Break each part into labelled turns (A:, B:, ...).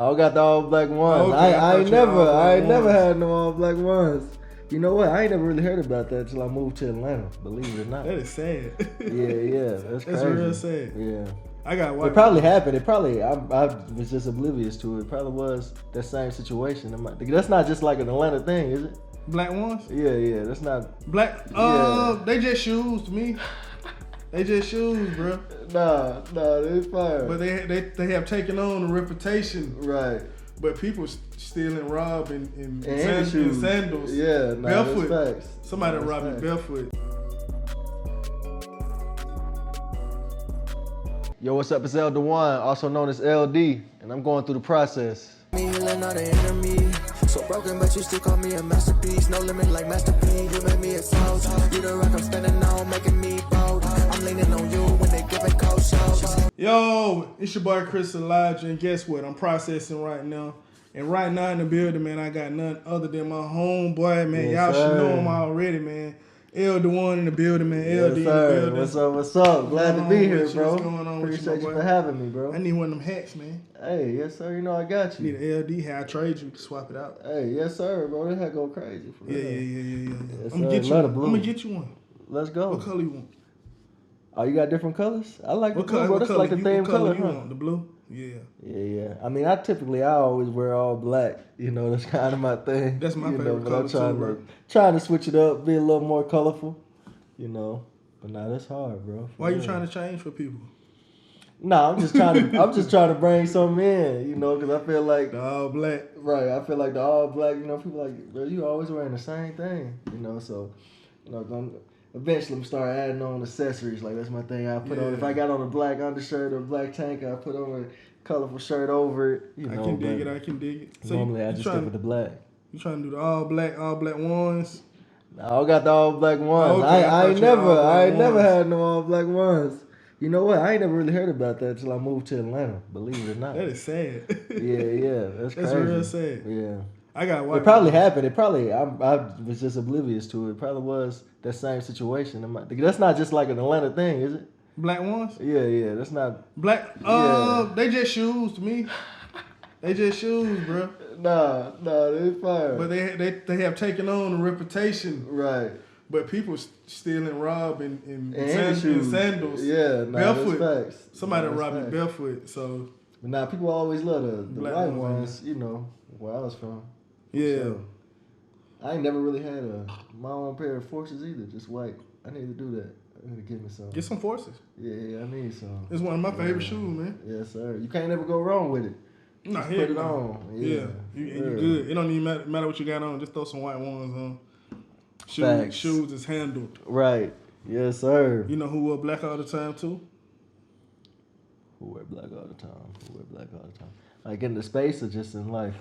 A: I got the all black ones.
B: Oh, okay,
A: I
B: I
A: ain't
B: thought you had
A: never,
B: all black
A: I ain't never
B: ones.
A: had no all black ones. You know what? I ain't never really heard about that until I moved to Atlanta. Believe it or not.
B: That is sad.
A: Yeah, that's crazy.
B: That's real sad.
A: Yeah.
B: I got white.
A: It probably happened. It probably I was just oblivious to it. It probably was that same situation. That's not just like an Atlanta thing, is it?
B: Black ones?
A: Yeah. That's not
B: Black.
A: Yeah.
B: They just shoes to me. They just shoes, bro.
A: Nah, they fire.
B: But they have taken on a reputation.
A: Right.
B: But people steal and rob in
A: shoes.
B: sandals.
A: Yeah,
B: barefoot.
A: That's facts.
B: Somebody
A: That's
B: robbing
A: facts.
B: barefoot.
A: Yo, what's up? It's Dejuan, also known as LD, and I'm going through the process.
C: Me healing all the enemy. So broken, but you still call me a masterpiece. No limit like Master P. You made me a soldier. You the rock I'm standing on, making me bold. I'm leaning on you when they giving cold shows.
B: Yo, it's your boy Chris Elijah, and guess what? I'm processing right now. And right now in the building, man, I got none other than my homeboy, man.
A: Yes,
B: Y'all should know
A: sir.
B: him already, man. Dejuan in the building, man.
A: Yes,
B: LD in the
A: sir.
B: building.
A: What's up? Glad to be here,
B: with you?
A: bro.
B: What's going on with you,
A: Appreciate
B: my
A: you
B: boy?
A: for having me, bro.
B: I need one of them hats, man.
A: Hey, yes, sir. You know I got you.
B: Need an LD hat. I trade you to swap it out.
A: Hey, yes, sir, bro. That hat go crazy. For
B: Yeah.
A: real. Yes,
B: I'm gonna
A: sir.
B: get you.
A: Love
B: I'm
A: the blue.
B: gonna get you one.
A: Let's go.
B: What color you want?
A: Oh, you got different colors? I like the
B: What
A: blue,
B: color?
A: bro.
B: What
A: That's
B: color?
A: like the theme
B: what color
A: color,
B: you
A: huh?
B: want? The blue? Yeah.
A: Yeah. I mean, I always wear all black. You know, that's kind of my thing.
B: That's my
A: you
B: favorite
A: know, but I'm
B: color too, bro.
A: trying to switch it up, be a little more colorful. You know, but nah, that's hard, bro. For
B: Why you
A: real.
B: trying to change for people?
A: Nah, I'm just trying to bring something in. You know, because I feel like
B: The all black.
A: right. I feel like the all black. You know, people like, bro, you always wearing the same thing. You know, so you know, eventually I'm start adding on accessories. Like that's my thing. I put on if I got on a black undershirt or a black tank, I put on a colorful shirt over it. You know,
B: I can dig it. So
A: normally I
B: you
A: just
B: trying,
A: stick with the black.
B: You trying to do the all black ones?
A: I got the all black ones.
B: Okay, I thought you had all black
A: I ain't never
B: ones.
A: had no all black ones. You know what? I ain't never really heard about that until I moved to Atlanta. Believe it or not.
B: That is sad.
A: Yeah. That's crazy.
B: real sad.
A: Yeah.
B: I got white.
A: It probably happened. It probably I was just oblivious to it. It probably was that same situation. That's not just like an Atlanta thing, is it?
B: Black ones?
A: Yeah. That's not.
B: Black.
A: Yeah.
B: They just shoes to me. They just shoes, bro.
A: Nah, they fire.
B: But they have taken on a reputation.
A: Right.
B: But people steal and rob in
A: shoes.
B: sandals.
A: Yeah,
B: barefoot.
A: That's facts.
B: Somebody
A: That's
B: robbing
A: facts.
B: barefoot. So
A: But now people always love the
B: Black
A: white
B: ones,
A: ones, you know, where I was from.
B: yeah.
A: So, I ain't never really had my own pair of forces either, just white. I need to do that. I need to get me some.
B: Get some forces.
A: Yeah, I need some.
B: It's one of my favorite shoes, man.
A: Yes, sir. You can't never go wrong with it.
B: Nah,
A: Just
B: heck
A: put it
B: no.
A: on.
B: Yeah, you good. It don't even matter what you got on. Just throw some white ones on.
A: Facts.
B: Shoes is handled.
A: Right. Yes, sir.
B: You know who wore black all the time too?
A: Who wear black all the time? Like in the space or just in life?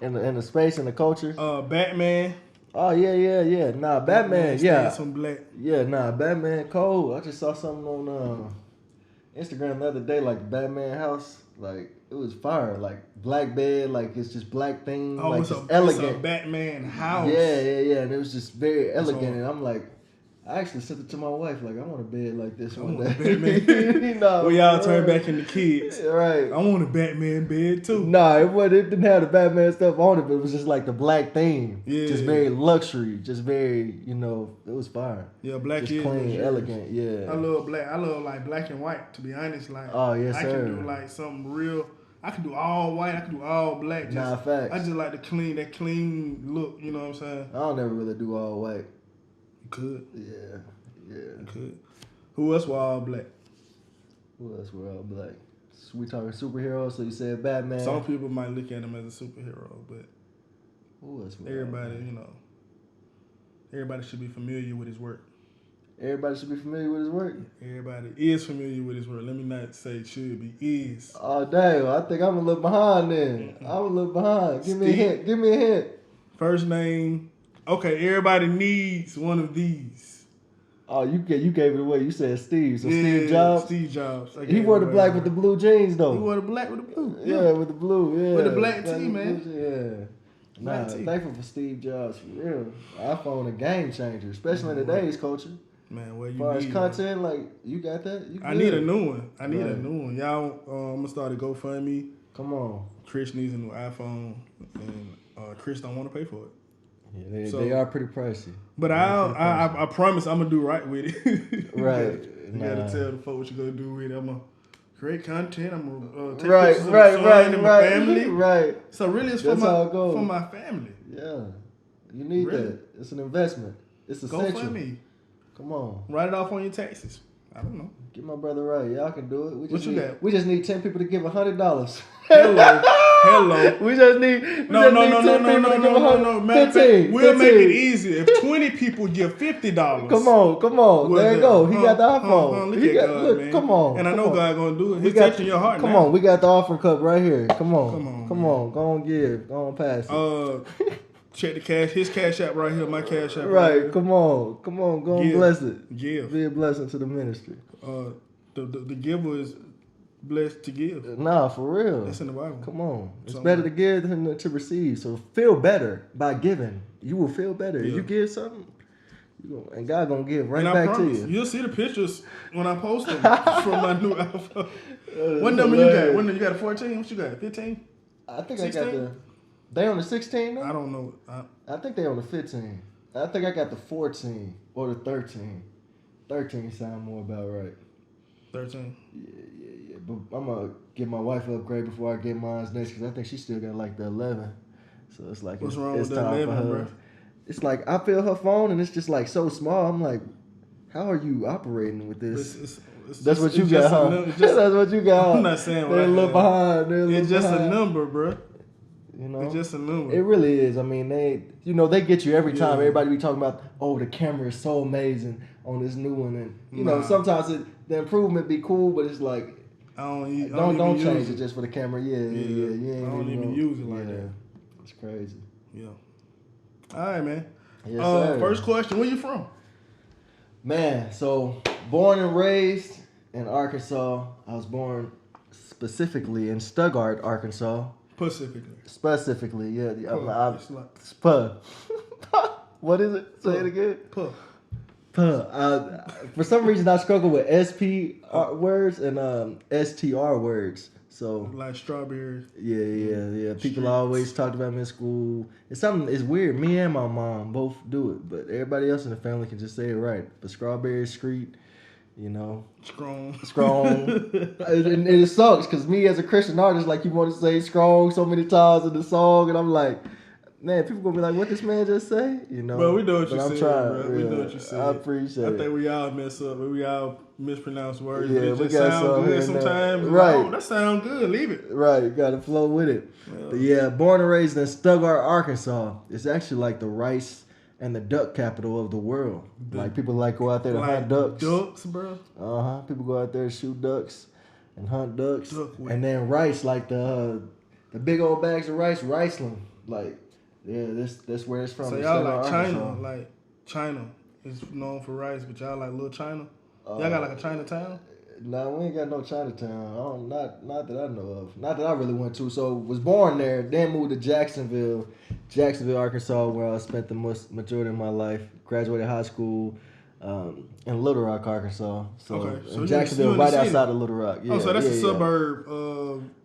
A: In the space and the culture?
B: Batman.
A: Oh yeah. Nah, Batman.
B: Stayed
A: Yeah.
B: some black.
A: Yeah, nah, Batman cold. I just saw something on Instagram the other day, like Batman house. Like it was fire. Like black bed, like it's just black thing.
B: Oh,
A: like
B: it's
A: just
B: a
A: elegant.
B: Batman house.
A: Yeah. And it was just very elegant.
B: on.
A: And I'm like, I actually sent it to my wife. Like, I want a bed like this
B: I
A: one
B: want a
A: day.
B: Batman.
A: You know,
B: Well, y'all turn
A: right.
B: back into kids.
A: Right.
B: I want a Batman bed too.
A: Nah, it didn't have the Batman stuff on it, but it was just like the black theme.
B: Yeah.
A: Just very luxury. Just very, it was fire.
B: Yeah, black
A: Just
B: is
A: clean,
B: luxurious.
A: elegant. Yeah.
B: I love black. I love like black and white. To be honest, like
A: Oh, yes,
B: I
A: sir.
B: can do like something real. I can do all white. I can do all black. Just,
A: Nah, facts.
B: I just like that clean look. You know what I'm saying?
A: I don't ever really do all white.
B: You could.
A: Yeah.
B: You could. Who else were all black?
A: Who else were all black? So we talking superheroes, so you said Batman.
B: Some people might look at him as a superhero, but
A: Who else were all
B: everybody,
A: black?
B: everybody should be familiar with his work.
A: Everybody should be familiar with his work.
B: Everybody is familiar with his work. Let me not say should be, is.
A: Oh damn! I think I'm a little behind then. I'm a little behind. Give me a hint. Give me a hint.
B: First name. Okay, everybody needs one of these.
A: Oh, you gave it away. You said Steve. So
B: Yeah,
A: Steve Jobs.
B: Steve Jobs. I
A: He
B: gave
A: wore
B: it
A: the
B: away.
A: black with the blue jeans though.
B: He wore the black with the blue.
A: Yeah, with the blue. Yeah,
B: With the black tee,
A: with
B: man.
A: blue, yeah.
B: Black
A: Nah,
B: tee.
A: thankful for Steve Jobs for real. iPhone a game changer, especially in today's culture.
B: Man, well,
A: As
B: you
A: far as
B: need
A: content, like you got that. You
B: I need a
A: good.
B: new one. I need a
A: Right.
B: new one. Y'all, I'm gonna start a GoFundMe.
A: Come on.
B: Chris needs a new iPhone, and Chris don't want to pay for it.
A: Yeah, they are pretty pricey.
B: But I promise I'm gonna do right with it.
A: Right.
B: You gotta tell the folks what you're gonna do with it. I'm gonna create content. I'm gonna take
A: right,
B: pictures of my son and my family.
A: Right.
B: So really, it's
A: That's
B: for my family.
A: Yeah. You need that. It's an investment. It's essential.
B: Go for me.
A: Come on.
B: Write it off on your taxes. I don't know.
A: Get my brother right. Y'all can do it.
B: We
A: just need 10 people to give $100.
B: Hello.
A: We just need 10 people.
B: Matter of fact, we'll make it easy. If 20 people give $50.
A: Come on. There you go. He got the iPhone.
B: Look,
A: come on.
B: And I know God gonna do it. He's touching your heart.
A: Come on. We got the offering cup right here. Come on. Go on, give. Go on, pass it.
B: Check the cash. His cash app right here. My cash app
A: right
B: here.
A: Come on. Go and bless it.
B: Give.
A: Be a blessing to the ministry.
B: The giver is blessed to give.
A: Nah, for real.
B: That's in the Bible.
A: Come on. It's better to give than to receive. So feel better by giving. You will feel better. If you give something, and God gonna give right back to you.
B: You'll see the pictures when I post them from my new iPhone. What number you got? What number you got? A 14? What you got? 15?
A: I think
B: 16?
A: I got they on the 16 now?
B: I don't know.
A: I think they on the 15. I think I got the 14 or the 13. 13 sound more about right.
B: 13.
A: Yeah. But I'm gonna get my wife an upgrade before I get mine next because I think she still got like the 11. So it's like
B: what's wrong
A: it's
B: with the
A: time
B: 11,
A: for her.
B: bro?
A: It's like I feel her phone and it's just like so small. I'm like, how are you operating with this? That's what you got, huh? That's what you got.
B: I'm not saying
A: they're a little behind.
B: It's just a number, bro.
A: You know,
B: it's just a number.
A: It really is. I mean, they get you every time. Everybody be talking about, oh, the camera is so amazing on this new one, and you know, sometimes the improvement be cool, but it's like, don't change it just for the camera. Yeah.
B: I don't even use it like that.
A: It's crazy.
B: Yeah. All right, man.
A: Yes, sir.
B: First question: where you from?
A: Man, so born and raised in Arkansas. I was born specifically in Stuttgart, Arkansas. Specifically, yeah. What is it? Say it again. For some reason, I struggle with SP words and STR words. So
B: like strawberries.
A: Yeah. People always talked about me in school. It's weird. Me and my mom both do it, but everybody else in the family can just say it right. But strawberry street. You know, strong. and it sucks because me as a Christian artist, like you want to say strong so many times in the song, and I'm like, man, people gonna be like, what this man just say? You know,
B: bro, we know what you said.
A: Bro.
B: We know what you said.
A: I appreciate it.
B: I think we all mess up, but we all mispronounce words.
A: Yeah,
B: it
A: we
B: just
A: got
B: sound good sometimes.
A: Right,
B: oh, that sound good. Leave it.
A: Right, you gotta flow with it. But yeah, born and raised in Stuttgart, Arkansas. It's actually like the rice and the duck capital of the world. Like people go out there to hunt ducks.
B: Ducks, bro.
A: People go out there to shoot ducks and hunt ducks. And then rice, like the big old bags of rice, Riceland. Like, yeah, that's where it's from.
B: So y'all like China, like China is known for rice, but y'all like little China. Y'all got like a Chinatown.
A: Nah, we ain't got no Chinatown. Not that I know of. Not that I really went to. So was born there, then moved to Jacksonville, Arkansas, where I spent the majority of my life. Graduated high school in Little Rock, Arkansas. So Jacksonville, right outside of Little Rock. Yeah,
B: so that's a suburb.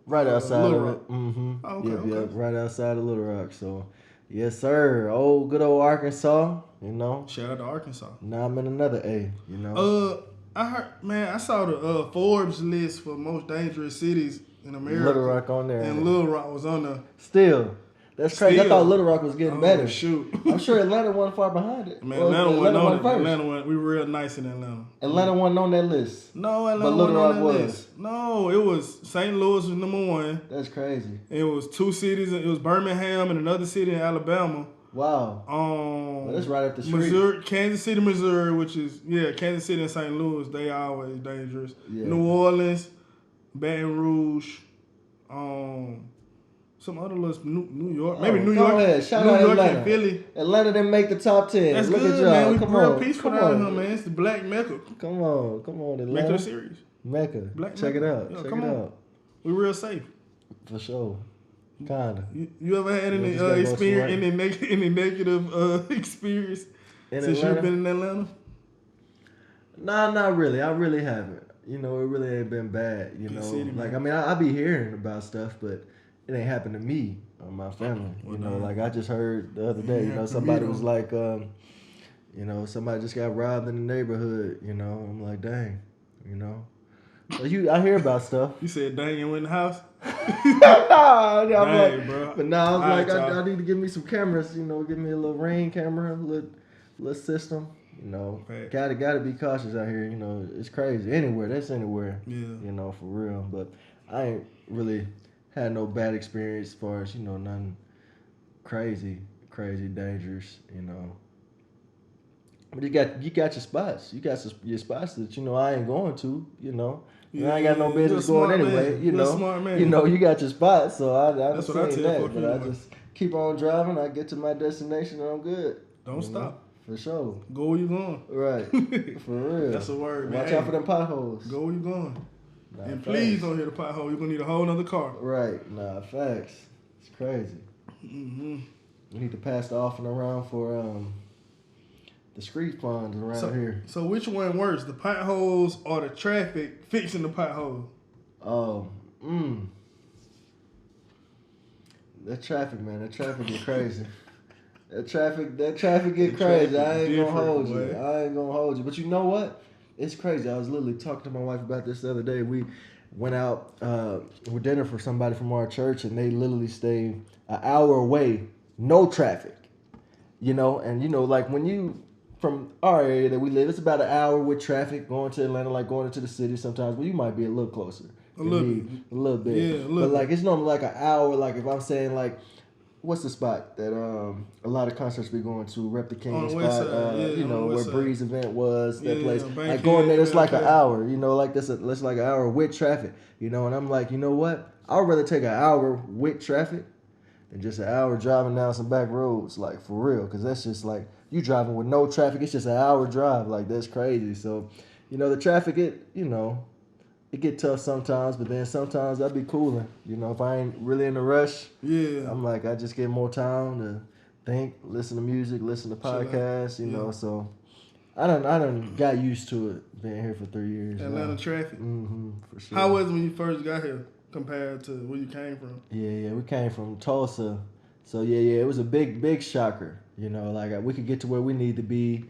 A: Right outside
B: Little
A: of it. Mm-hmm.
B: Oh, okay.
A: Right outside of Little Rock. So, yes, sir. Good old Arkansas. You know.
B: Shout out to Arkansas.
A: Now I'm in another A. You know.
B: I saw the Forbes list for most dangerous cities in America.
A: Little Rock on there.
B: And Little Rock was on there.
A: Still. That's crazy. I thought Little Rock was getting better.
B: Shoot.
A: I'm sure Atlanta wasn't far behind it.
B: Man, Atlanta wasn't on it. Atlanta we were real nice in Atlanta.
A: Atlanta wasn't on that list.
B: No, Atlanta wasn't on that list. No, it was St. Louis was number one.
A: That's crazy.
B: It was two cities. It was Birmingham and another city in Alabama.
A: Wow.
B: Well,
A: that's right up the street.
B: Missouri, Kansas City, Missouri, which is Kansas City and St. Louis. They always dangerous. Yeah. New Orleans, Baton Rouge, some other lists. New York, maybe New York.
A: Ahead. Shout out
B: New York
A: Atlanta.
B: and Philly.
A: Real didn't make the top 10.
B: That's
A: Look
B: good,
A: at y'all.
B: man. We
A: Come
B: real
A: on.
B: peaceful down here, man. It's the Black Mecca.
A: Come on, Atlanta.
B: Mecca the series.
A: Mecca.
B: Black
A: Check
B: Mecca.
A: it out. Check it out.
B: We real safe.
A: For sure. Kinda.
B: You ever had any experience, any negative experience since you've been in Atlanta?
A: Nah, not really. I really haven't. you know, it really ain't been bad. You
B: Good
A: know,
B: city,
A: like
B: man.
A: I mean, I be hearing about stuff, but it ain't happened to me or my family.
B: Well,
A: You know,
B: damn.
A: like I just heard the other day. You know,
B: happened to me,
A: somebody was
B: though.
A: like, you know, somebody just got robbed in the neighborhood. You know, I'm like, dang. You know, so I hear about stuff.
B: You said dang, you in the house?
A: Nah, I'm
B: Dang,
A: like,
B: bro.
A: but now I was
B: Alright,
A: like,
B: y'all.
A: I need to give me some cameras. You know, give me a little Ring camera, a little system. You know,
B: Right.
A: gotta be cautious out here. You know, it's crazy anywhere. That's anywhere.
B: Yeah.
A: You know, for real. But I ain't really had no bad experience as far as, you know, nothing crazy, dangerous. You know. But you got your spots. You got your spots that, you know, I ain't going to. You know. And I ain't got no
B: Yeah, you a
A: business going
B: smart
A: anyway.
B: man.
A: You
B: You a
A: know.
B: smart man.
A: You know, you got your spots, so I
B: That's
A: seen
B: what I tell
A: that.
B: folk
A: But I
B: anyway.
A: just keep on driving. I get to my destination and I'm good.
B: Don't
A: You
B: stop.
A: know? For sure.
B: Go where you going.
A: Right. For real.
B: That's a word, man.
A: Watch
B: Hey,
A: out for them potholes.
B: Go where you going.
A: Nah,
B: And
A: facts.
B: please don't hit a pothole. You're gonna need a whole nother car.
A: Right. Nah, facts. It's crazy.
B: Mm-hmm.
A: We need to pass the offering around for the street funds around here.
B: So which one worse, the potholes or the traffic fixing the pothole?
A: That traffic, man. That traffic get crazy. That traffic get crazy.
B: traffic
A: I ain't gonna hold
B: different,
A: you.
B: boy.
A: I ain't gonna hold you. But you know what? It's crazy. I was literally talking to my wife about this the other day. We went out with dinner for somebody from our church, and they literally stayed an hour away, no traffic. You know, and you know, like when you from our area that we live, it's about an hour with traffic going to Atlanta, like going into the city sometimes. Well, you might be a little closer.
B: A little bit.
A: A little bit.
B: Yeah, a little
A: But like
B: bit.
A: it's normally like an hour. Like if I'm saying like, what's the spot that a lot of concerts be going to? Rep the King
B: On the
A: spot.
B: west side, yeah,
A: you
B: on
A: know
B: the
A: where
B: west side.
A: Breeze event was. That
B: Yeah,
A: place.
B: Bankhead,
A: Like going there, it's like an
B: okay.
A: hour. You know, like that's like an hour with traffic. You know, and I'm like, you know what? I'd rather take an hour with traffic than just an hour driving down some back roads. Like for real, because that's just like you driving with no traffic. It's just an hour drive. Like that's crazy. So, you know, the traffic it get tough sometimes, but then sometimes I be cooling. You know, if I ain't really in a rush,
B: Yeah.
A: I'm like, I just get more time to think, listen to music, listen to
B: Chill out.
A: podcasts, you
B: Yeah.
A: know. So I done got used to it being here for 3 years.
B: Atlanta traffic.
A: For sure.
B: How was it when you first got here compared to where you came from?
A: Yeah, we came from Tulsa. So yeah, it was a big shocker. You know, like we could get to where we need to be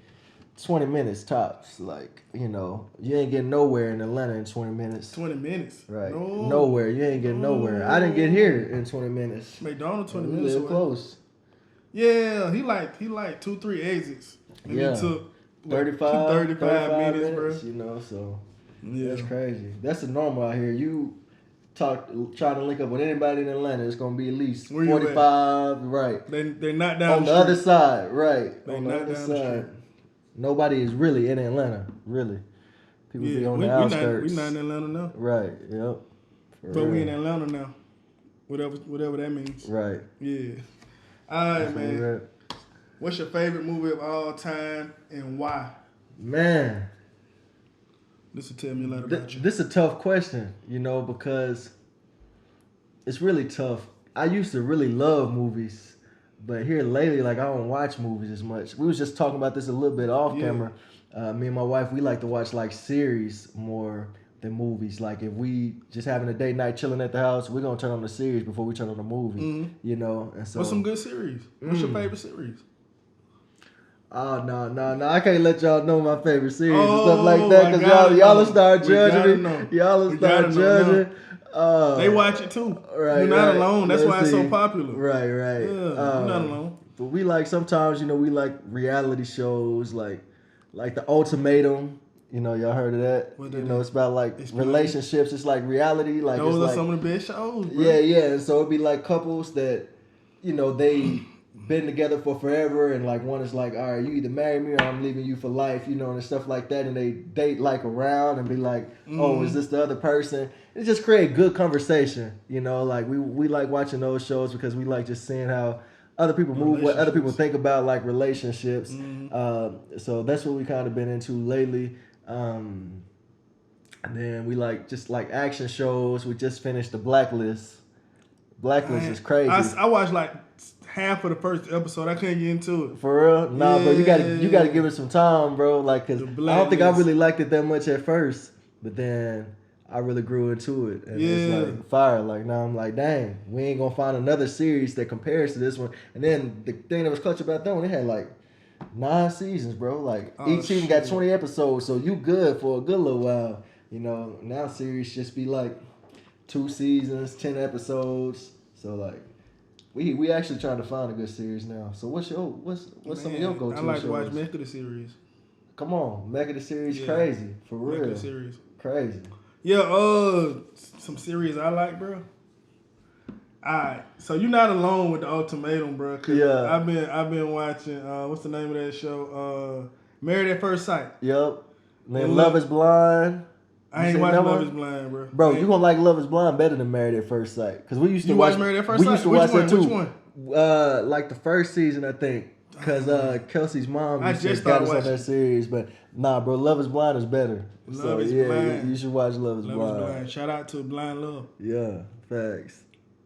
A: 20 minutes tops. Like, you know, you ain't getting nowhere in Atlanta in 20 minutes.
B: 20 minutes.
A: Right.
B: No.
A: Nowhere. You ain't getting nowhere. I didn't get here in 20 minutes.
B: McDonald's 20
A: We
B: minutes
A: live
B: away.
A: close.
B: Yeah, he like 2-3 exits. And
A: Yeah.
B: he took like,
A: 35
B: minutes,
A: minutes,
B: bro.
A: you know, so
B: Yeah.
A: that's crazy. That's the normal out here. You try to link up with anybody in Atlanta, it's gonna be at least
B: Where you at?
A: 45, right.
B: They not down
A: On the
B: street.
A: other side, right.
B: They
A: On the
B: not
A: other
B: down the
A: side.
B: street.
A: Nobody is really in Atlanta, really. People be
B: Yeah,
A: on
B: we
A: the
B: not
A: outskirts.
B: in Atlanta now.
A: Right, yep. For
B: But we
A: real.
B: in Atlanta now. Whatever that means.
A: Right.
B: Yeah. All right,
A: That's where
B: man.
A: we're at.
B: What's your favorite movie of all time and why?
A: Man,
B: This will tell me a lot about you.
A: this is a tough question, you know, because it's really tough. I used to really love movies, but here lately, like I don't watch movies as much. We was just talking about this a little bit off
B: Yeah.
A: camera. Me and my wife, we like to watch like series more than movies. Like if we just having a date night chilling at the house, we're gonna turn on the series before we turn on the movie.
B: Mhm.
A: You know, and so
B: What's some good series? What's your favorite series?
A: Oh no! I can't let y'all know my favorite series and
B: Oh,
A: stuff like that
B: I
A: because
B: gotta
A: y'all will
B: know.
A: start
B: We gotta
A: judging
B: know.
A: me. Y'all will
B: We
A: start
B: gotta know
A: judging.
B: They watch it too.
A: Right,
B: You're not
A: right.
B: alone. That's
A: Let's
B: why it's so
A: see.
B: popular.
A: Right.
B: Yeah, you're not alone.
A: But we like sometimes, you know, we like reality shows like The Ultimatum. You know, y'all heard of that?
B: What
A: You
B: that
A: know,
B: is?
A: it's about like
B: Explain.
A: relationships. It's like reality. Like
B: Those
A: it's
B: are
A: like,
B: some of the best shows, bro.
A: yeah. And so it'd be like couples that, you know, they been together for forever, and like one is like, all right, you either marry me or I'm leaving you for life, you know, and stuff like that. And they date like around and be like, oh, is this the other person? It just create good conversation, you know. Like we like watching those shows because we like just seeing how other people move, what other people think about like relationships. So that's what we kind of been into lately. And then we like just like action shows. We just finished The Blacklist. Blacklist is crazy.
B: I watched like half of the first episode. I couldn't get into it.
A: For real? Nah, bro, you gotta
B: Yeah.
A: give it some time, bro. Like, cause
B: The
A: I don't think I
B: Blacklist.
A: really liked it that much at first. but then I really grew into it, and
B: Yeah.
A: it's like fire. Like now I'm like, dang, we ain't gonna find another series that compares to this one. And then the thing that was clutch about that one, it had like 9 seasons, bro. Like
B: Oh,
A: each season got
B: shit.
A: 20 episodes, so you good for a good little while. You know, now series just be like 2 seasons, 10 episodes. So like, we actually trying to find a good series now. So what's some of your
B: Man,
A: go-to
B: I like
A: shows?
B: to watch Mecca the series.
A: Come on, Mecca the series,
B: Yeah.
A: crazy for
B: Mecca
A: real,
B: the series.
A: crazy.
B: Yeah, some series I like, bro. Alright, so you're not alone with the ultimatum, bro. 'Cause
A: Yeah.
B: I've been watching. What's the name of that show? Married at First Sight.
A: Yep. Man,
B: And
A: Love
B: look,
A: is Blind.
B: I ain't
A: seen
B: watched
A: that
B: Love
A: one?
B: Is Blind, bro.
A: Bro,
B: Ain't-
A: you gonna like Love is Blind better than Married at First Sight. Because we used to
B: You
A: watch
B: watch Married at First
A: we
B: Sight?
A: used to
B: Which
A: watch
B: one?
A: that too.
B: Which one?
A: Like the first season, I think. Because Kelsey's mom
B: I
A: used to
B: just
A: got
B: started
A: us on that
B: watching.
A: series. But nah, bro, Love is Blind is better.
B: Love is Blind.
A: You should watch Love is
B: Love
A: Blind.
B: Is Blind. Shout out to Blind Love.
A: Yeah, facts.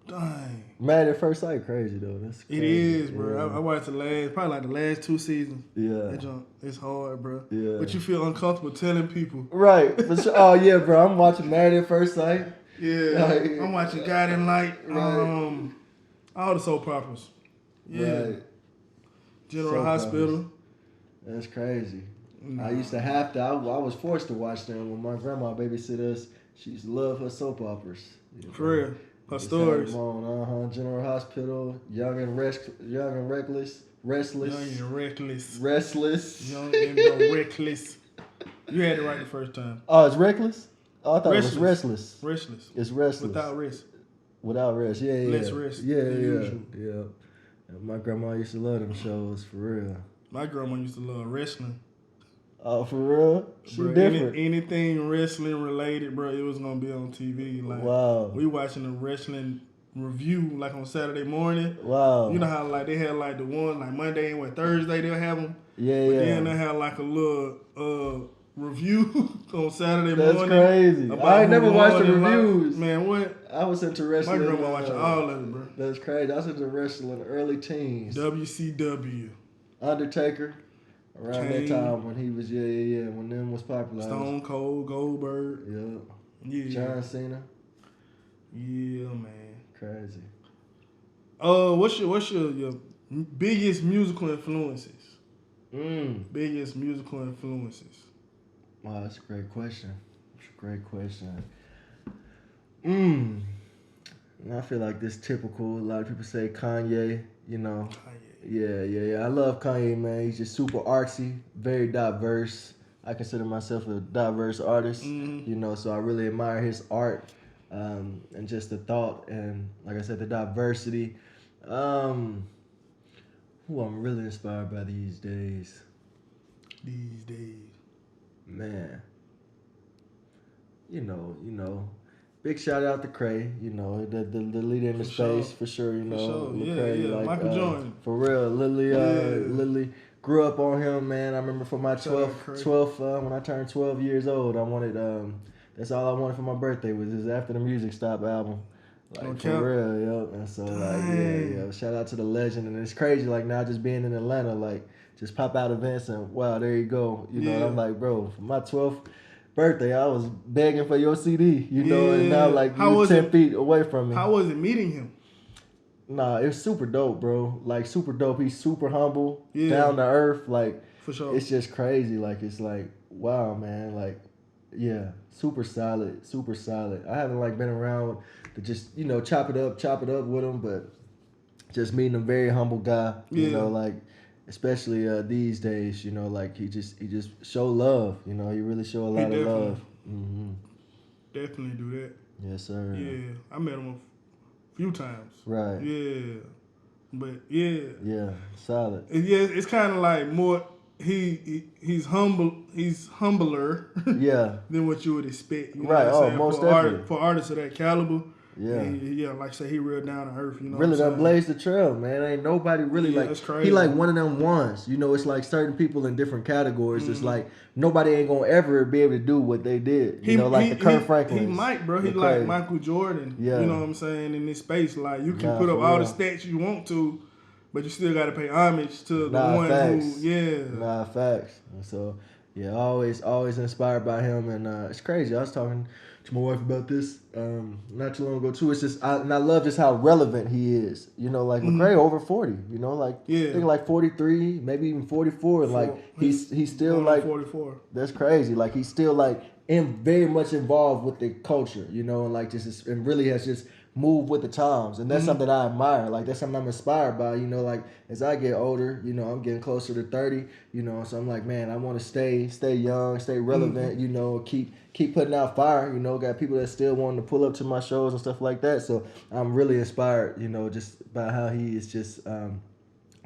B: Dang.
A: Married at First Sight crazy though. That's
B: It
A: crazy.
B: is, bro. I watched probably the last 2 seasons.
A: Yeah.
B: That junk, it's hard, bro.
A: Yeah.
B: But you feel uncomfortable telling people.
A: Right. But oh yeah, bro. I'm watching Married at First Sight.
B: Yeah.
A: Like-
B: I'm watching Guiding Light.
A: Right.
B: All the soap operas. Yeah.
A: Right.
B: General
A: Soap
B: Hospital.
A: operas. That's crazy.
B: Nah.
A: I used to have to. I was forced to watch them when my grandma babysit us. She used to love her soap operas. You know?
B: For real. Her
A: Just
B: stories.
A: had them on, General Hospital, Young and Reckless, Restless,
B: Young and reckless.
A: Restless.
B: Young and reckless. You had it right the first time.
A: Oh, it's Reckless. Oh, I thought it was
B: Restless.
A: Restless.
B: Restless.
A: It's Restless.
B: Without rest.
A: Without rest. Yeah, yeah.
B: Less rest
A: Yeah,
B: than
A: yeah,
B: usual.
A: yeah. And my grandma used to love them shows for real.
B: My grandma used to love wrestling.
A: Oh, for real? She
B: Bro,
A: different.
B: anything wrestling related, bro, it was gonna be on TV. Like,
A: Wow.
B: we watching a wrestling review like on Saturday morning.
A: Wow.
B: You know how like they had like the one like Monday and Thursday they'll have them.
A: Yeah,
B: But
A: yeah.
B: then they had like a little review on Saturday
A: That's
B: morning.
A: crazy.
B: about
A: I ain't
B: who
A: never watched
B: won
A: the
B: and lost.
A: reviews.
B: Man, what?
A: I was into
B: My
A: wrestling.
B: grandma watching all of it, bro.
A: That's crazy. I was into wrestling early teens.
B: WCW,
A: Undertaker. Around
B: Kane.
A: that time when he was, when them was popular.
B: Stone Cold, Goldberg.
A: Yeah.
B: Yeah.
A: John Cena.
B: Yeah, man.
A: Crazy.
B: What's your biggest musical influences? Biggest musical influences.
A: Wow, that's a great question. I feel like this typical. A lot of people say Kanye, you know. Yeah. I love Kanye, man. He's just super artsy, very diverse. I consider myself a diverse artist, you know, so I really admire his art and just the thought and, like I said, the diversity. Who I'm really inspired by these days. Man. You know. Big shout out to Cray, you know, the leader in the
B: For
A: space, for sure, you know.
B: Yeah,
A: Cray,
B: yeah.
A: like,
B: Michael Jordan.
A: For real, Lily grew up on him, man. I remember for my
B: Shout out Cray.
A: 12th, when I turned 12 years old, I wanted, that's all I wanted for my birthday was his After the Music Stop album. Like,
B: Okay.
A: for real, yo. And so, like, shout out to the legend. And it's crazy, like, now just being in Atlanta, like, just pop out events and, wow, there you go. You know, and I'm like, bro, for my 12th birthday, I was begging for your CD, you know, and now, like, you 10 feet away from me.
B: How was it meeting him?
A: Nah, it was super dope, bro. Like, super dope. He's super humble,
B: Yeah.
A: down to earth. Like,
B: For sure.
A: it's just crazy. Like, it's like, wow, man. Like, yeah, super solid. I haven't, like, been around to just, you know, chop it up with him, but just meeting a very humble guy, you know, like, especially these days, you know, like, he just show love, you know, he really show a lot of love. Mm-hmm.
B: Definitely do that.
A: Yes, sir.
B: Yeah, I met him a few times.
A: Right.
B: Yeah, but yeah.
A: Yeah, solid.
B: Yeah, it's kind of like more. He's humble. He's humbler.
A: Yeah.
B: Than what you would expect. You know
A: Right.
B: what I'm saying?
A: Most
B: for
A: definitely.
B: For artists of that caliber.
A: Yeah.
B: Yeah, like I say, he real down to earth. You know.
A: Really
B: what I'm
A: done blazed the trail, man. Ain't nobody really
B: Yeah,
A: like
B: that's crazy.
A: he like one of them ones. You know, it's like certain people in different categories. It's like nobody ain't gonna ever be able to do what they did. You know, like the Kurt Franklin.
B: He might, bro. He like Michael Jordan.
A: Yeah.
B: You know what I'm saying? In this space, like you can
A: Nah,
B: put up
A: for
B: all
A: real.
B: the stats you want to, but you still got to pay homage to the
A: Nah,
B: one
A: facts.
B: who. Yeah.
A: Nah, facts. And so Yeah, always inspired by him, and it's crazy. I was talking to my wife about this not too long ago too. It's just, and I love just how relevant he is. You know, like McRae over 40. You know, like I think like 43, maybe even 44. And like he's still like
B: 44.
A: That's crazy. Like he's still like very much involved with the culture. You know, and like just and really has just moved with the times, and that's something I admire. Like that's something I'm inspired by. You know, like as I get older, you know, I'm getting closer to 30. You know, so I'm like, man, I want to stay young, stay relevant. You know, keep putting out fire. You know, got people that still want to pull up to my shows and stuff like that. So I'm really inspired. You know, just by how he is just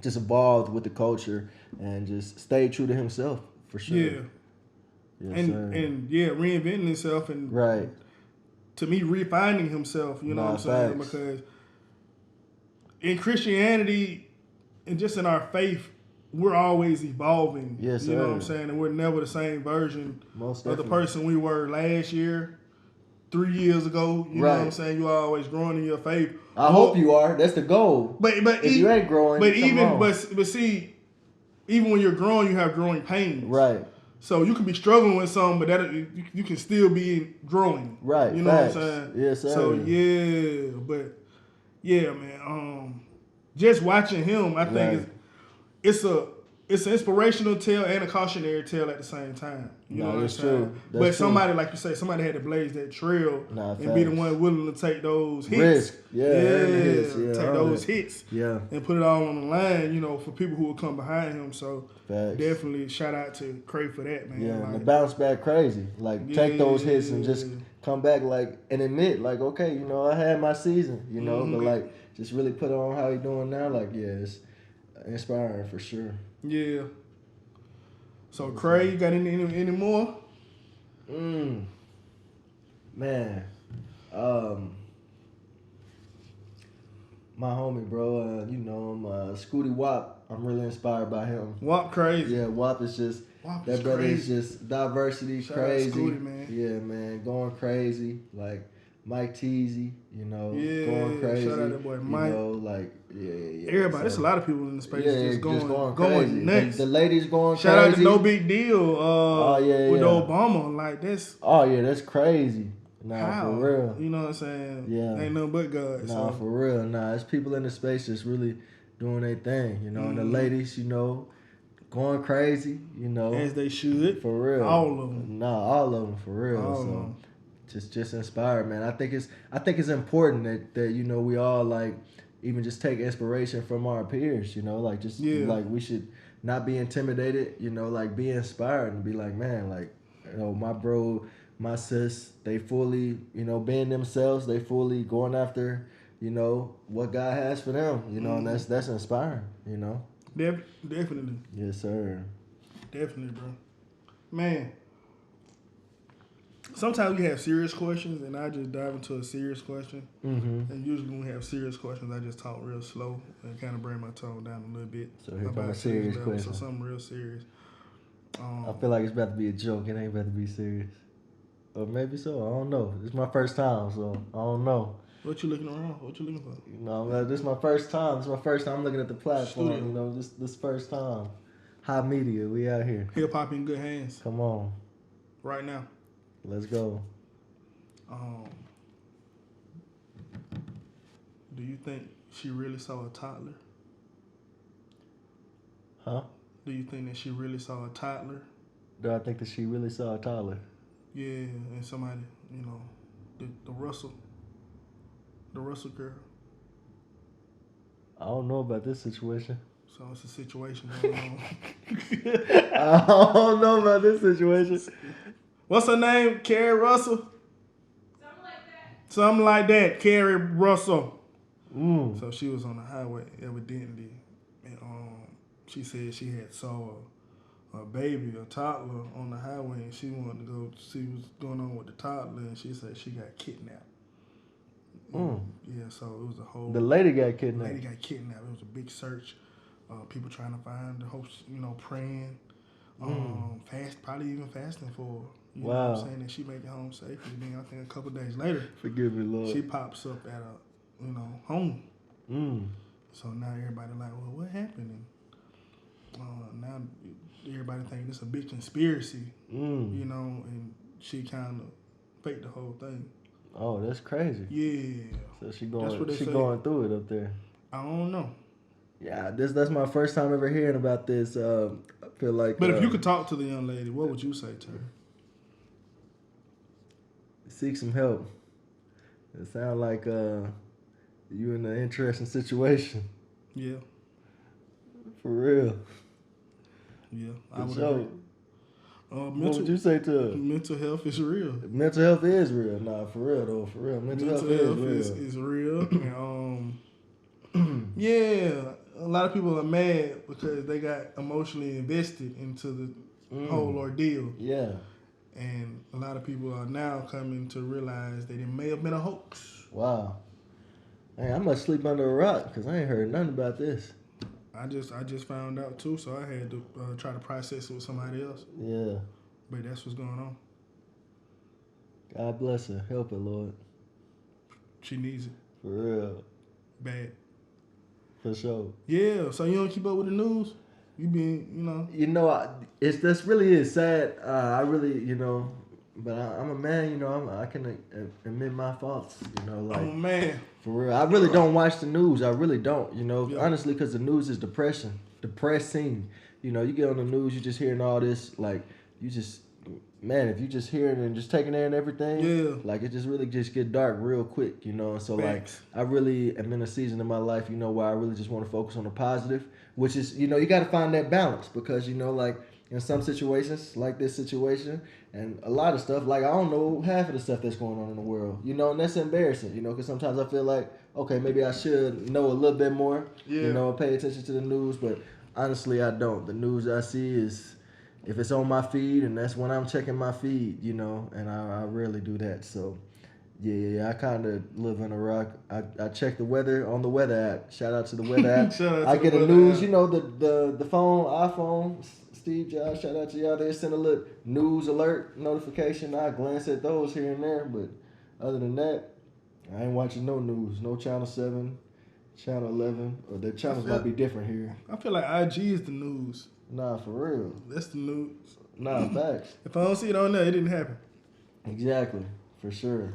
A: evolved with the culture and just stayed true to himself for sure.
B: Yeah.
A: Yes,
B: and reinventing himself and
A: right.
B: To me, refining himself, you know what I'm saying?
A: Facts.
B: Because in Christianity and just in our faith, we're always evolving.
A: Yes,
B: you know
A: sir.
B: what I'm saying? And we're never the same version
A: Most
B: of the
A: definitely.
B: person we were last year, 3 years ago. You know what I'm saying? You're always growing in your faith.
A: I hope you are. That's the goal.
B: But
A: if you ain't growing,
B: but see, even when you're growing, you have growing pains.
A: Right.
B: So you can be struggling with something, but that you can still be growing.
A: Right.
B: You know
A: Facts.
B: what I'm saying?
A: Yes, sir.
B: So man. Just watching him, I think it's an inspirational tale and a cautionary tale at the same time. You know what I'm saying? But somebody, like you say, somebody had to blaze that trail and be the one willing to take those hits.
A: Risk.
B: Take those hits.
A: Yeah.
B: And put it all on the line, you know, for people who will come behind him. So
A: Facts.
B: definitely shout out to Cray for that, man.
A: Yeah,
B: like,
A: and the bounce back crazy. Like take those hits and just come back like and admit like, okay, you know, I had my season, you know, but like just really put on how he doing now. Like, it's inspiring for sure.
B: Yeah. So Cray, you got any more?
A: Man. My homie, bro, you know him, Scooty Wop. I'm really inspired by him.
B: Wop crazy.
A: Yeah, Wop is just that brother is just diversity,
B: Shout
A: crazy.
B: out Scooty, man.
A: Yeah, man, going crazy. Like Mike Teasy, you know,
B: Yeah,
A: going crazy.
B: shout out that boy Mike.
A: You know, like
B: Everybody, there's a lot of people in the space just going
A: crazy.
B: nuts.
A: The ladies going
B: Shout
A: crazy.
B: out to No Big Deal with Obama. Like that's
A: that's crazy. Nah,
B: how?
A: for real.
B: You know what I'm saying?
A: Yeah.
B: Ain't nothing but God.
A: Nah, for real. Nah, it's people in the space just really doing their thing, you know, and the ladies, you know, going crazy, you know.
B: As they should.
A: For real.
B: All of them.
A: Nah, all of them, for real.
B: All
A: so
B: of them.
A: just inspired, man. I think it's important that you know, we all like even just take inspiration from our peers, you know, like just like we should not be intimidated, you know, like be inspired and be like, man, like, you know, my bro, my sis, they fully, you know, being themselves, they fully going after, you know, what God has for them, you know, and that's inspiring, you know.
B: Definitely.
A: Yes, sir.
B: Definitely, bro. Man. Sometimes we have serious questions, and I just dive into a serious question. And usually when we have serious questions, I just talk real slow and kind of bring my tone down a little bit.
A: So here comes a serious question.
B: So something real serious.
A: I feel like it's about to be a joke. It ain't about to be serious. Or maybe so. I don't know. It's my first time, so I don't know.
B: What you looking around? What you looking for?
A: You know, this is my first time. This is my first time looking at the platform.
B: Studio.
A: You know, this first time. High media, we out here.
B: Hip hop in good hands.
A: Come on.
B: Right now.
A: Let's go.
B: Do you think she really saw a toddler?
A: Huh?
B: Do you think that she really saw a toddler?
A: Do I think that she really saw a toddler?
B: Yeah, and somebody, you know, the Russell girl.
A: I don't know about this situation.
B: So it's a situation going on.
A: I don't know about this situation.
B: What's her name? Carrie Russell? Something like that. Carrie Russell. So she was on the highway, evidently, and she said she had saw a baby, a toddler on the highway, and she wanted to go see what's going on with the toddler, and she said she got kidnapped. Yeah, so it was a whole...
A: The lady got kidnapped.
B: The lady got kidnapped. It was a big search. People trying to find her, hopes, you know, praying, probably even fasting for her. You know what I'm saying? That she make it home safely. Then I think a couple days later,
A: forgive me, Lord,
B: she pops up at a, home. So now everybody like, well, what happened? Now everybody think it's a big conspiracy, you know, and she kind of faked the whole thing.
A: Oh, that's crazy.
B: Yeah.
A: So she going through it up there.
B: I don't know.
A: Yeah, that's my first time ever hearing about this. I feel like.
B: But if you could talk to the young lady, what would you say to her?
A: Seek some help. It sounds like you in an interesting situation.
B: Yeah.
A: For real.
B: Yeah, I would
A: So,
B: agree.
A: what would you say to her?
B: Mental health is real.
A: Mental health is real. Nah, for real though. For real. Mental health
B: is real. And, yeah, a lot of people are mad because they got emotionally invested into the whole ordeal.
A: Yeah.
B: And a lot of people are now coming to realize that it may have been a hoax.
A: Wow. Hey, I must sleep under a rock because I ain't heard nothing about this.
B: I just found out too, so I had to try to process it with somebody else.
A: Yeah.
B: But that's what's going on.
A: God bless her. Help her, Lord.
B: She needs it.
A: For real.
B: Bad.
A: For sure.
B: Yeah, so you don't keep up with the news? You been, you know.
A: You know, this really is sad. I really, you know, but I'm a man, you know, I can admit my faults, you know, like.
B: I'm a man.
A: For real. I really don't watch the news. I really don't, you know,
B: Yeah.
A: honestly, because the news is depressing. You know, you get on the news, you just hearing all this, like, you just, man, if you just hearing and just taking in everything,
B: Yeah.
A: like, it just really just get dark real quick, you know, and so,
B: Facts.
A: like, I really am in a season in my life, you know, where I really just want to focus on the positive, which is, you know, you got to find that balance because, you know, like, in some situations, like this situation, and a lot of stuff, like, I don't know half of the stuff that's going on in the world, you know, and that's embarrassing, you know, because sometimes I feel like, okay, maybe I should know a little bit more, you know, pay attention to the news, but honestly, I don't. The news I see is, if it's on my feed, and that's when I'm checking my feed, you know, and I rarely do that, so, yeah, I kind of live in a rock. I check the weather on the weather app. Shout out to the weather app. I get the news, you know, the phone, iPhone, Steve Jobs, shout out to y'all. They send a little news alert notification. I glance at those here and there, but other than that, I ain't watching no news. No Channel 7, Channel 11, or the channels might be different here.
B: I feel like IG is the news.
A: Nah, for real.
B: That's the news.
A: Nah, facts.
B: If I don't see it on there, it didn't happen.
A: Exactly, for sure.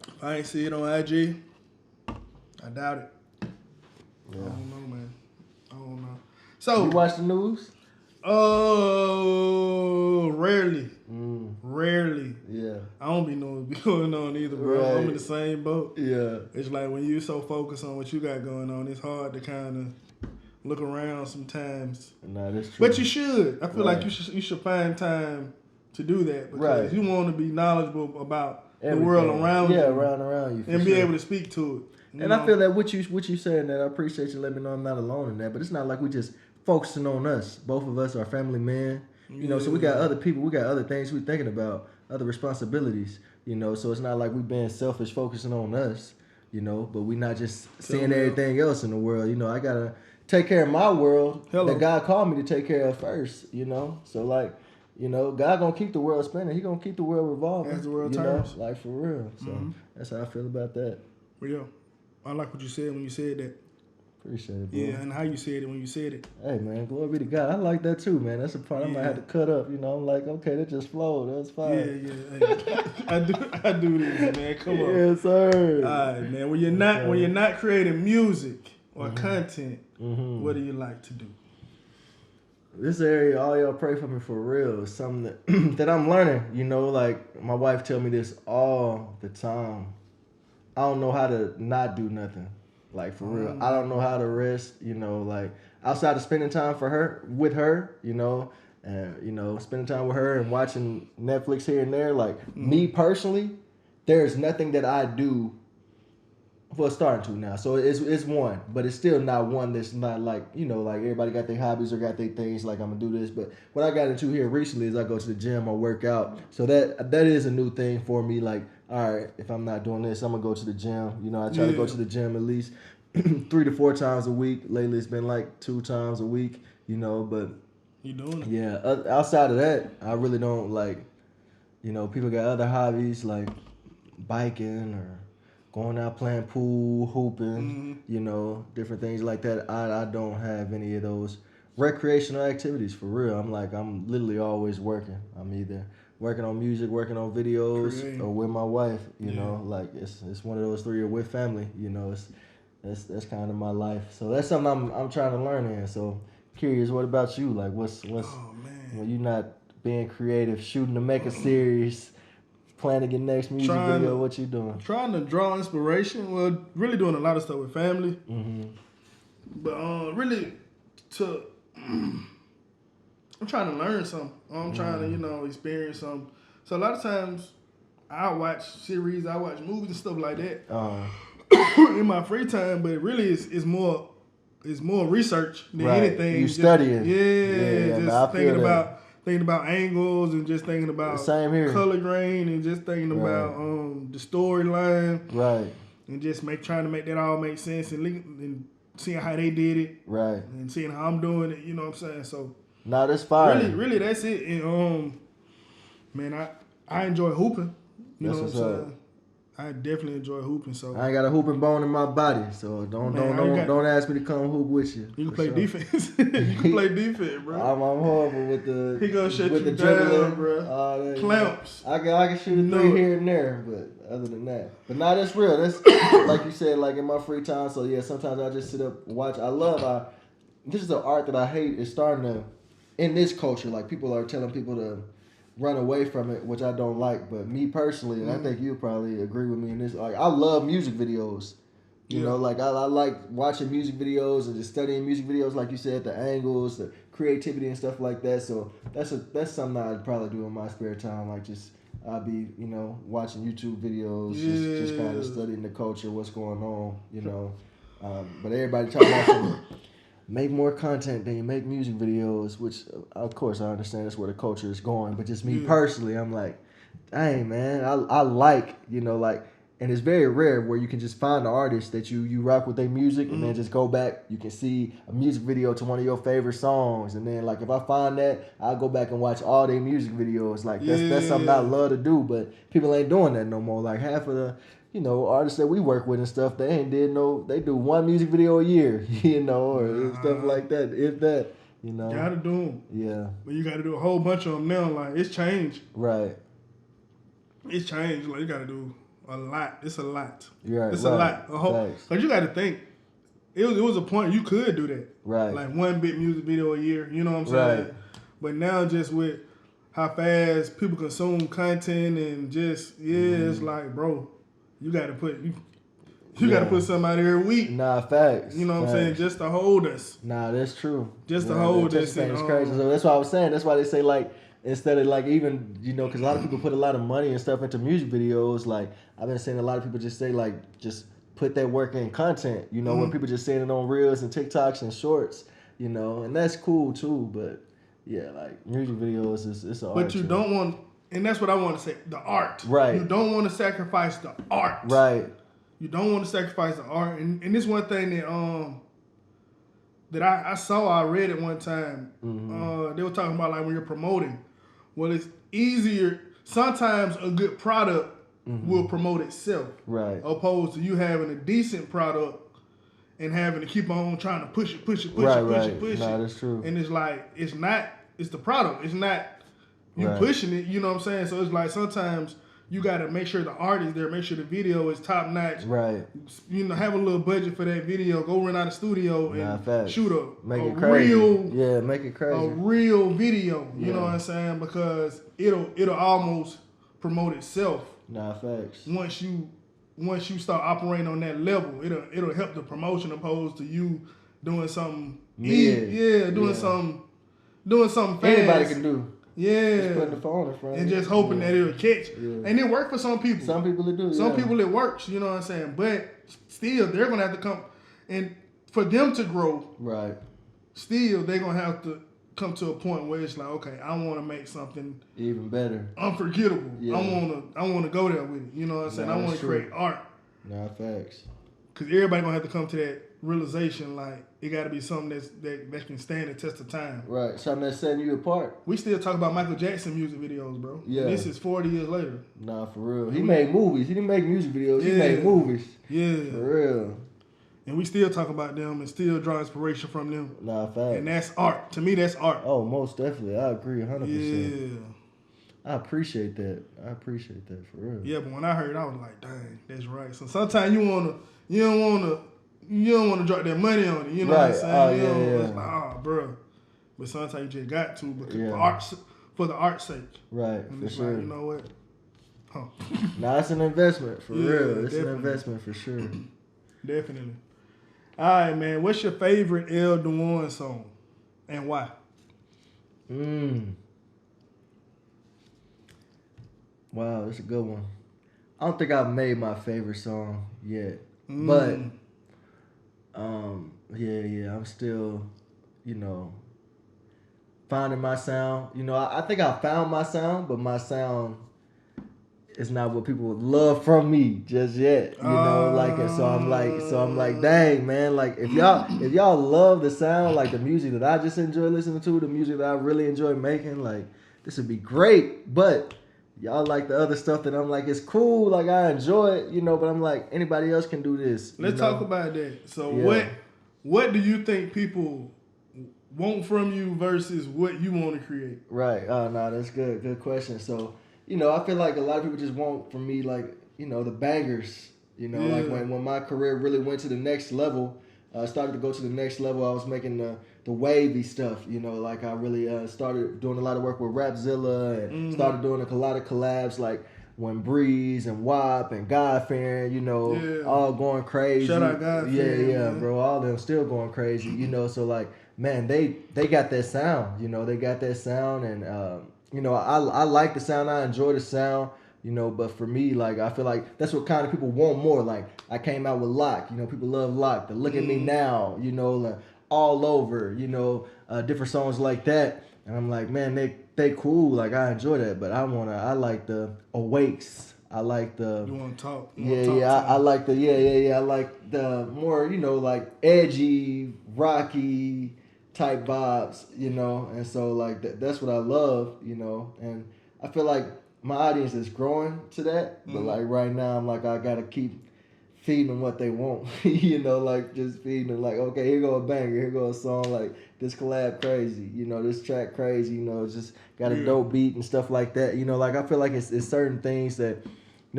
B: If I ain't see it on IG, I doubt it.
A: Yeah.
B: I don't know, man. I don't know. So
A: You watch the news?
B: Oh, rarely. Rarely.
A: Yeah.
B: I don't be knowing what's going on either, bro.
A: Right.
B: I'm in the same boat.
A: Yeah.
B: It's like when you so focused on what you got going on, it's hard to kind of look around sometimes.
A: Nah, that's true.
B: But you should. I feel like you should find time to do that because you want to be knowledgeable about the world around you.
A: Yeah, around you.
B: And be able to speak to it.
A: And I feel that what you saying that I appreciate you letting me know I'm not alone in that. But it's not like we just focusing on us. Both of us are family men. You know, so we got other people, we got other things we thinking about, other responsibilities, you know, so it's not like we being selfish focusing on us, you know, but we not just seeing everything else in the world. You know, I gotta take care of my world that God called me to take care of first, you know. So like, you know, God gonna keep the world spinning. He gonna keep the world revolving.
B: As the world
A: turns. Like for real. So that's how I feel about that.
B: Well, yo, I like what you said when you said that.
A: Appreciate it, bro.
B: Yeah, and how you said it when you said it.
A: Hey, man, glory be to God. I like that too, man. That's a part I might have to cut up. You know, I'm like, okay, that just flowed. That's fine.
B: Yeah. Hey, I do this, man. Come on.
A: Yes, sir.
B: All right, man. When you're not creating music or content, what do you like to do?
A: This area, all y'all pray for me for real. Is something that, that I'm learning. You know, like my wife tell me this all the time. I don't know how to not do nothing. Like for real, I don't know how to rest. You know, like outside of spending time with her. You know, and you know, spending time with her and watching Netflix here and there. Like me personally, there's nothing that I do. Well, starting to now, so it's one, but it's still not one that's not like, you know, like everybody got their hobbies or got their things. Like I'm gonna do this, but what I got into here recently is I go to the gym, I work out. So that is a new thing for me. Like, all right, if I'm not doing this, I'm gonna go to the gym. You know, I try to go to the gym at least 3 to 4 times a week. Lately, it's been like 2 times a week. You know, but
B: You doing it?
A: yeah, outside of that, I really don't like. You know, people got other hobbies like biking or going out playing pool, hooping, you know, different things like that. I don't have any of those. recreational activities for real. I'm literally always working. I'm either working on music, working on videos,
B: Creating.
A: or with my wife. You know, like it's one of those three, or with family. You know, that's kind of my life. So that's something I'm trying to learn in. So curious, what about you? Like, what's
B: Oh man.
A: when you not being creative, shooting to make a series, planning your next music video? What you doing?
B: Trying to draw inspiration. Well, really doing a lot of stuff with family.
A: Mm-hmm.
B: But really, I'm trying to learn something. I'm trying to, experience something. So a lot of times, I watch series, I watch movies and stuff like that in my free time. But really, it's more research than anything.
A: You studying?
B: Just thinking about angles and just thinking about
A: same here.
B: Color grade and just thinking about the storyline.
A: Right.
B: And just trying to make that all make sense and seeing how they did it.
A: Right.
B: And seeing how I'm doing it, you know what I'm saying? So
A: nah, that's fire.
B: Really that's it. And man, I enjoy hooping. You know what I'm saying? I definitely enjoy hooping. So
A: I ain't got a hooping bone in my body, so don't ask me to come hoop with you.
B: You can play defense. You can play defense, bro.
A: I'm horrible with the.
B: He gonna shut
A: with
B: you
A: the
B: down,
A: dribbling,
B: bro. Clamps.
A: I can shoot a three here and there, but other than that, but nah, that's real. That's like you said, like in my free time. So yeah, sometimes I just sit up and watch. This is an art that I hate. It's starting to in this culture. Like people are telling people to run away from it, which I don't like. But me personally, and I think you'll probably agree with me in this. Like I love music videos. You know, like I like watching music videos and just studying music videos, like you said, the angles, the creativity and stuff like that. So that's something I'd probably do in my spare time. Like I'll be, watching YouTube videos, just kind of studying the culture, what's going on, But everybody talking about make more content than you make music videos, which of course I understand that's where the culture is going. But just me personally, I'm like, dang man, I like, and it's very rare where you can just find an artist that you rock with their music and then just go back. You can see a music video to one of your favorite songs, and then like if I find that, I'll go back and watch all their music videos. Like that's something I love to do, but people ain't doing that no more. Like half of the artists that we work with and stuff, they do one music video a year, or stuff like that. If that,
B: Gotta do them.
A: Yeah.
B: But you gotta do a whole bunch of them now. Like it's changed.
A: Right.
B: It's changed. Like you gotta do a lot. It's a lot.
A: You're right.
B: It's a lot. Cause you gotta think. It was a point you could do that.
A: Right.
B: Like one big music video a year. You know what I'm saying?
A: Right.
B: But now just with how fast people consume content and just it's like, bro. You gotta put gotta put somebody every week.
A: Nah, facts.
B: You know what I'm saying? Just to hold us.
A: Nah, that's true.
B: Just to hold us.
A: It's crazy. So that's what I was saying. That's why they say like instead of like even because a lot of people put a lot of money and stuff into music videos. Like I've been seeing a lot of people just say like just put that work in content. When people just saying it on reels and TikToks and shorts. And that's cool too. But yeah, like music videos it's an art.
B: But you don't want. And that's what I want to say. The art.
A: Right.
B: You don't want to sacrifice the art.
A: Right.
B: You don't want to sacrifice the art. And this one thing that I saw, I read it one time. They were talking about like when you're promoting. Well, it's easier. Sometimes a good product will promote itself.
A: Right.
B: Opposed to you having a decent product and having to keep on trying to push it.
A: Nah, that's true.
B: And it's like, it's the product. It's not you pushing it, you know what I'm saying? So it's like sometimes you got to make sure the art is there, make sure the video is top notch.
A: Right.
B: Have a little budget for that video. Go rent out a studio and shoot
A: make it
B: crazy.
A: Make it crazy.
B: A real video, you know what I'm saying? Because it'll almost promote itself.
A: Nah, facts.
B: Once you start operating on that level, it'll help the promotion opposed to you doing something something fast.
A: Anybody can do.
B: Yeah.
A: Just putting the phone in front
B: and just hoping that it'll catch.
A: Yeah.
B: And it worked for some people.
A: Some people it do.
B: Some people it works, you know what I'm saying? But still, they're going to have to come. And for them to grow,
A: right?
B: Still, they're going to have to come to a point where it's like, okay, I want to make something
A: even better,
B: unforgettable.
A: Yeah.
B: I want to go there with it. You know what I'm saying? I want to create art.
A: Nah, facts.
B: Because everybody going to have to come to that realization, like, it got to be something that can stand the test of time.
A: Right. Something that's setting you apart.
B: We still talk about Michael Jackson music videos, bro.
A: Yeah.
B: And this is 40 years later.
A: Nah, for real. He made movies. He didn't make music videos. He made movies.
B: Yeah.
A: For real.
B: And we still talk about them and still draw inspiration from them.
A: Nah, facts.
B: And that's art. To me, that's art.
A: Oh, most definitely. I agree 100%.
B: Yeah.
A: I appreciate that. For real.
B: Yeah, but when I heard, I was like, dang, that's right. So sometimes you don't wanna drop that money on it. You know what I'm saying?
A: Oh,
B: It's like, bro. But sometimes you just got to because for the art's sake.
A: Right,
B: And
A: for
B: it's
A: sure.
B: like, you know what? Huh.
A: Nah, it's an investment for real. It's
B: definitely.
A: an investment for sure.
B: Definitely. All right, man. What's your favorite Dejuan song and why?
A: Wow, that's a good one. I don't think I've made my favorite song yet, but yeah, I'm still, finding my sound. I think I found my sound, but my sound is not what people would love from me just yet. So I'm like, dang, man, like if y'all love the sound, like the music that I just enjoy listening to, the music that I really enjoy making, like this would be great. But y'all like the other stuff that I'm like, it's cool, like I enjoy it, but I'm like, anybody else can do this.
B: Let's talk about that. So what do you think people want from you versus what you want to create?
A: Right. No, that's good. Good question. So, I feel like a lot of people just want from me, like, the bangers, like when my career really went to the next level, started to go to the next level, I was making the wavy stuff, like I really started doing a lot of work with Rapzilla and started doing a lot of collabs, like when Breeze and WAP and God-Fearing, all going crazy.
B: Shout out God-Fearing.
A: Yeah, bro, all them still going crazy, so like, man, they got that sound, they got that sound, and I like the sound, I enjoy the sound, but for me, like, I feel like that's what kind of people want more. Like, I came out with Lock, people love Lock, the Look at Me Now, like, All Over, different songs like that, and I'm like, man, they cool, like, I enjoy that, but I like the Awakes, I like the...
B: You want to talk?
A: I like the, I like the more, like, edgy, rocky type vibes, and so, like, that's what I love, and I feel like my audience is growing to that, but, like, right now, I'm like, I gotta keep feeding them what they want, like, just feeding them, like, okay, here go a banger, here go a song, like, this collab crazy, this track crazy, just got a dope beat and stuff like that, like, I feel like it's certain things that,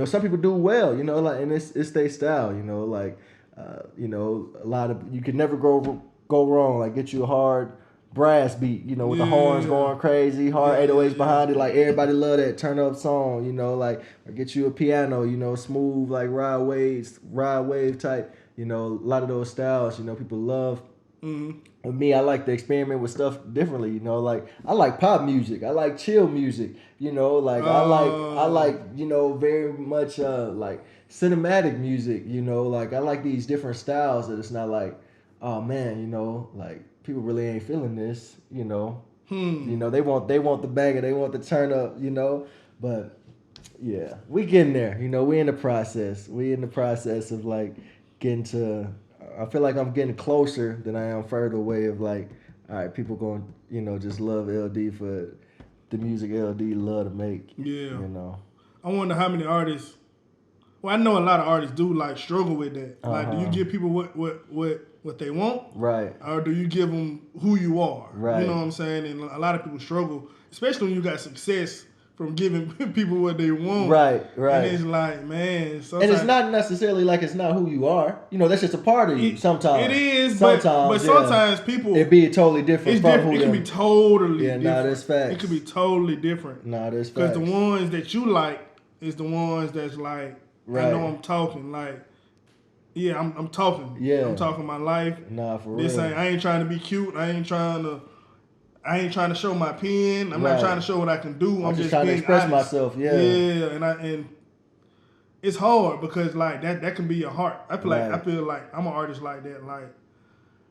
A: some people do well, like, and it's their style, like, a lot of, you can never go wrong, like, get you a hard brass beat, with the horns going crazy, hard 808s behind it, like, everybody love that turn up song, like, or get you a piano, smooth, like, ride wave type, a lot of those styles, people love. With me, I like to experiment with stuff differently, like, I like pop music, I like chill music, like, I like, very much, like, cinematic music, like, I like these different styles that it's not like, oh man, like, people really ain't feeling this, they want the banger, they want the turn up, but yeah, we getting there, we in the process of like getting to, I feel like I'm getting closer than I am further away of like, all right, people going, just love LD for the music LD love to make,
B: I wonder how many artists, well, I know a lot of artists do like struggle with that. Like, do you give people what they want?
A: Right.
B: Or do you give them who you are?
A: Right.
B: You know what I'm saying? And a lot of people struggle, especially when you got success from giving people what they want.
A: Right.
B: And it's like, man, sometimes...
A: And it's not necessarily like it's not who you are. That's just a part of you sometimes.
B: It is,
A: sometimes,
B: but sometimes people...
A: It be totally different from who
B: it can be totally different.
A: Yeah, that's facts.
B: It can be totally different.
A: That's facts.
B: Because the ones that you like is the ones that's like,
A: right.
B: I know I'm talking, like... Yeah, I'm talking.
A: Yeah.
B: I'm talking my life.
A: For real.
B: I ain't trying to be cute. I ain't trying to show my pen. I'm not trying to show what I can do. I'm just
A: trying to express
B: honest.
A: myself. Yeah.
B: Yeah, and it's hard because like that can be your heart. I feel like I'm an artist like that. Like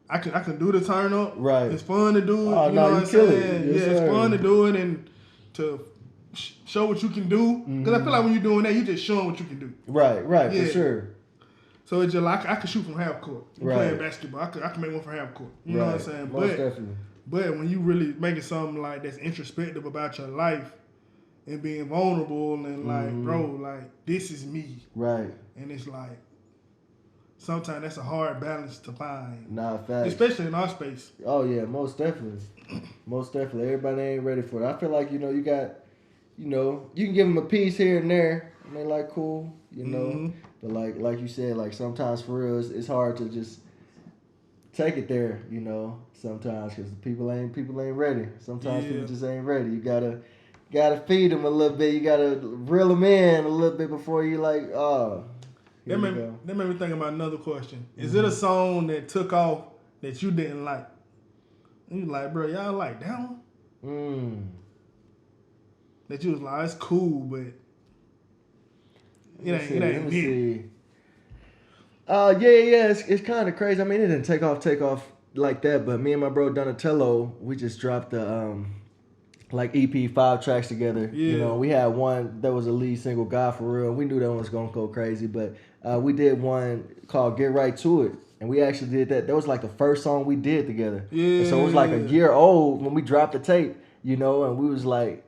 B: I can do the turn up.
A: Right.
B: It's fun to do it.
A: Oh,
B: you know what I'm saying?
A: Yes,
B: it's fun to do it and to show what you can do. Because I feel like when you're doing that, you're just showing what you can do.
A: Right, for sure.
B: So it's just like I can shoot from half court.
A: Right.
B: Playing basketball, I can make one from half court. You know what I'm saying?
A: Most definitely.
B: But when you really making something like that's introspective about your life and being vulnerable and like, bro, like this is me.
A: Right.
B: And it's like, sometimes that's a hard balance to find.
A: Nah, facts.
B: Especially in our space.
A: Oh yeah, most definitely. Most definitely. Everybody ain't ready for it. I feel like, you got, you can give them a piece here and there, and they like cool, But like you said, like sometimes for real, it's hard to just take it there, sometimes because people ain't ready. Sometimes people just ain't ready. You gotta feed them a little bit. You gotta reel them in a little bit before you like,
B: That made me think about another question. Is it a song that took off that you didn't like? And you like, bro, y'all like that one? That you was like, it's cool, but it ain't it.
A: Yeah, it's kind of crazy. I mean, it didn't take off like that, but me and my bro Donatello, we just dropped the like EP 5 tracks together.
B: Yeah.
A: We had one that was a lead single, God For Real. We knew that one was gonna go crazy, but we did one called Get Right To It. And we actually did that. That was like the first song we did together.
B: Yeah.
A: And so it was like a year old when we dropped the tape, and we was like,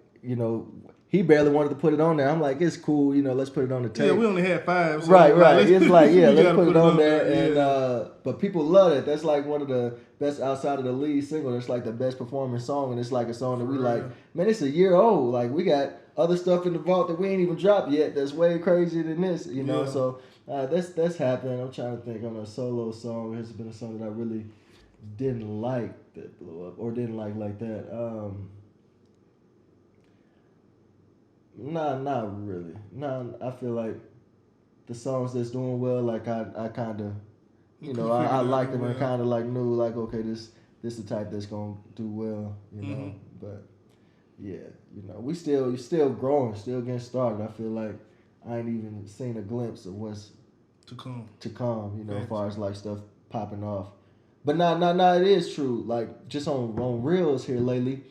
A: he barely wanted to put it on there. I'm like, it's cool, let's put it on the tape.
B: Yeah, we only had 5. So
A: right. It's like, yeah, let's put it on there.
B: Yeah.
A: And but people love it. That's like one of the best outside of the lead single. That's like the best performing song, and it's like a song that we like. Man, it's a year old. Like we got other stuff in the vault that we ain't even dropped yet. That's way crazier than this,
B: Yeah.
A: So that's happening. I'm trying to think on a solo song. Has been a song that I really didn't like that blew up or didn't like that. Nah, not really. Nah, I feel like the songs that's doing well, like I kind of, I like them and kind of like knew like, okay, this the type that's gonna do well, But yeah, we still growing, still getting started. I feel like I ain't even seen a glimpse of what's
B: to come.
A: As far as like stuff popping off. But nah, it is true. Like just on reels here lately,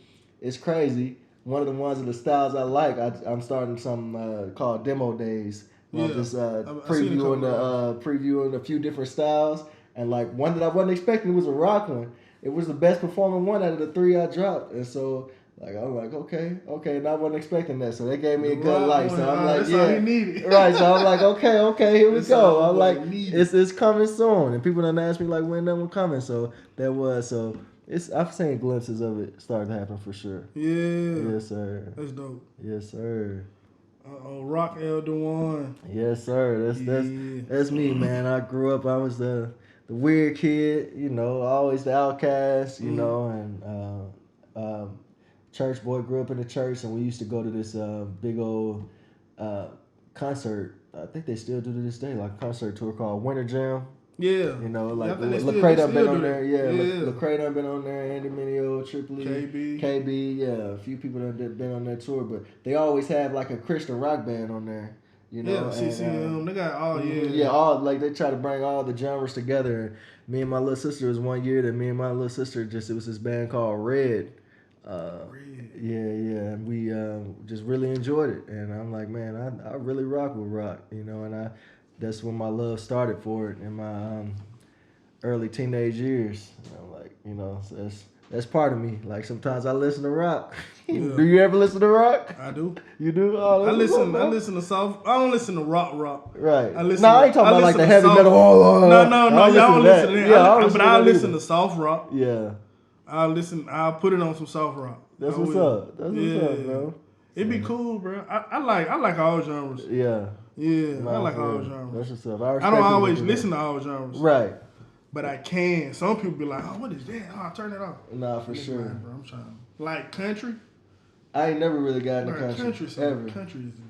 A: it's crazy. One of the ones of the styles I like, I'm starting some called Demo Days.
B: Yeah,
A: Just previewing a few different styles, and like one that I wasn't expecting was a rock one. It was the best performing one out of the 3 I dropped, and so like I'm like okay, and I wasn't expecting that, so they gave me a good light. So I'm like,
B: that's
A: yeah,
B: all he needed.
A: Right. So I'm like, okay, here we
B: That's
A: go.
B: all
A: I'm like,
B: he
A: it's coming soon, and people done asked me like when that one coming. So that was so. I've seen glimpses of it start to happen for sure.
B: Yeah.
A: Yes, sir.
B: That's dope.
A: Yes, sir.
B: Rock El Dejuan.
A: Yes, sir. That's me, man. I grew up. I was the weird kid, always the outcast, and church boy. Grew up in the church, and we used to go to this big old concert. I think they still do to this day, like a concert tour called Winter Jam.
B: Yeah.
A: Like Lecrae done been on there. Yeah. Lecrae done been on there. Andy Mineo, Triple E, KB. Yeah, a few people done been on that tour, but they always have like a Christian rock band on there.
B: Yeah, CCM. They got all
A: all like they try to bring all the genres together. Me and my little sister was one year that me and my little sister it was this band called Red. Yeah. We just really enjoyed it, and I'm like, man, I really rock with rock, and that's when my love started for it in my early teenage years. I'm like, so that's part of me. Like sometimes I listen to rock.
B: Yeah.
A: Do you ever listen to rock?
B: I do.
A: You do?
B: I listen to soft. I don't listen to rock.
A: Right.
B: I ain't
A: talking about like the heavy metal.
B: No. Y'all don't listen to that.
A: Yeah,
B: but I listen to soft rock.
A: Yeah.
B: I'll put it on some soft rock.
A: That's what's up. That's what's up, bro.
B: It'd be cool, bro. I like all genres.
A: Yeah.
B: Yeah, I like all genres.
A: That's what's up.
B: I don't always listen to all genres.
A: Right.
B: But I can. Some people be like, oh, what is that? Oh, turn it off.
A: Nah, for sure.
B: Bro, I'm trying. Like country.
A: I ain't never really got into country.
B: Country is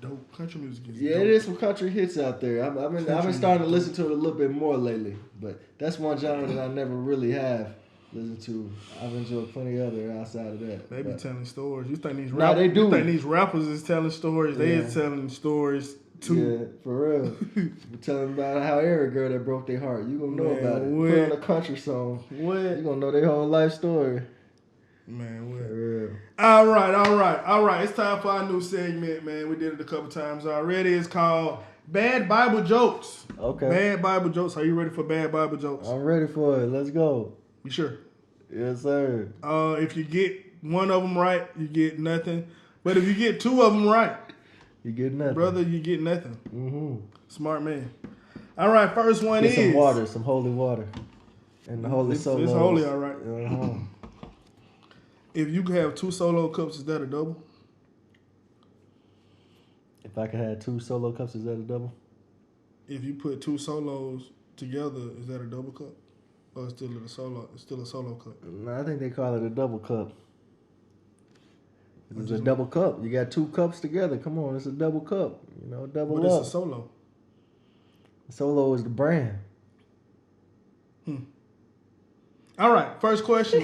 B: dope. Country music is dope.
A: Yeah, it is some country hits out there. I've been starting to listen to it a little bit more lately. But that's one genre that I never really have listened to. I've enjoyed plenty other outside of that.
B: They be telling stories. You think these
A: they do.
B: You think these rappers is telling stories? They is telling stories too.
A: Yeah, for real. Telling about how every girl that broke their heart, you gonna know about it. Put on a country song.
B: What?
A: You gonna know their whole life story.
B: Man, what?
A: For real.
B: All right. It's time for our new segment, man. We did it a couple times already. It's called Bad Bible Jokes.
A: Okay.
B: Bad Bible Jokes. Are you ready for Bad Bible Jokes?
A: I'm ready for it. Let's go.
B: You sure?
A: Yes, sir.
B: If you get one of them right, you get nothing. But if you get 2 of them right,
A: you get nothing.
B: brother, you get nothing.
A: Mm-hmm.
B: Smart man. All right, first one
A: Get
B: is
A: some water, some holy water, and the holy solos.
B: It's holy, all right.
A: Uh-huh.
B: If you could have 2 solo cups, is that a double?
A: If I could have 2 solo cups, is that a double?
B: If you put 2 solos together, is that a double cup? Or it's still a solo? It's still a solo cup.
A: No, I think they call it a double cup. It's a double cup. You got 2 cups together. Come on, it's a double cup. You know, double
B: But
A: up.
B: it's a solo.
A: Solo is the brand.
B: All right, first question.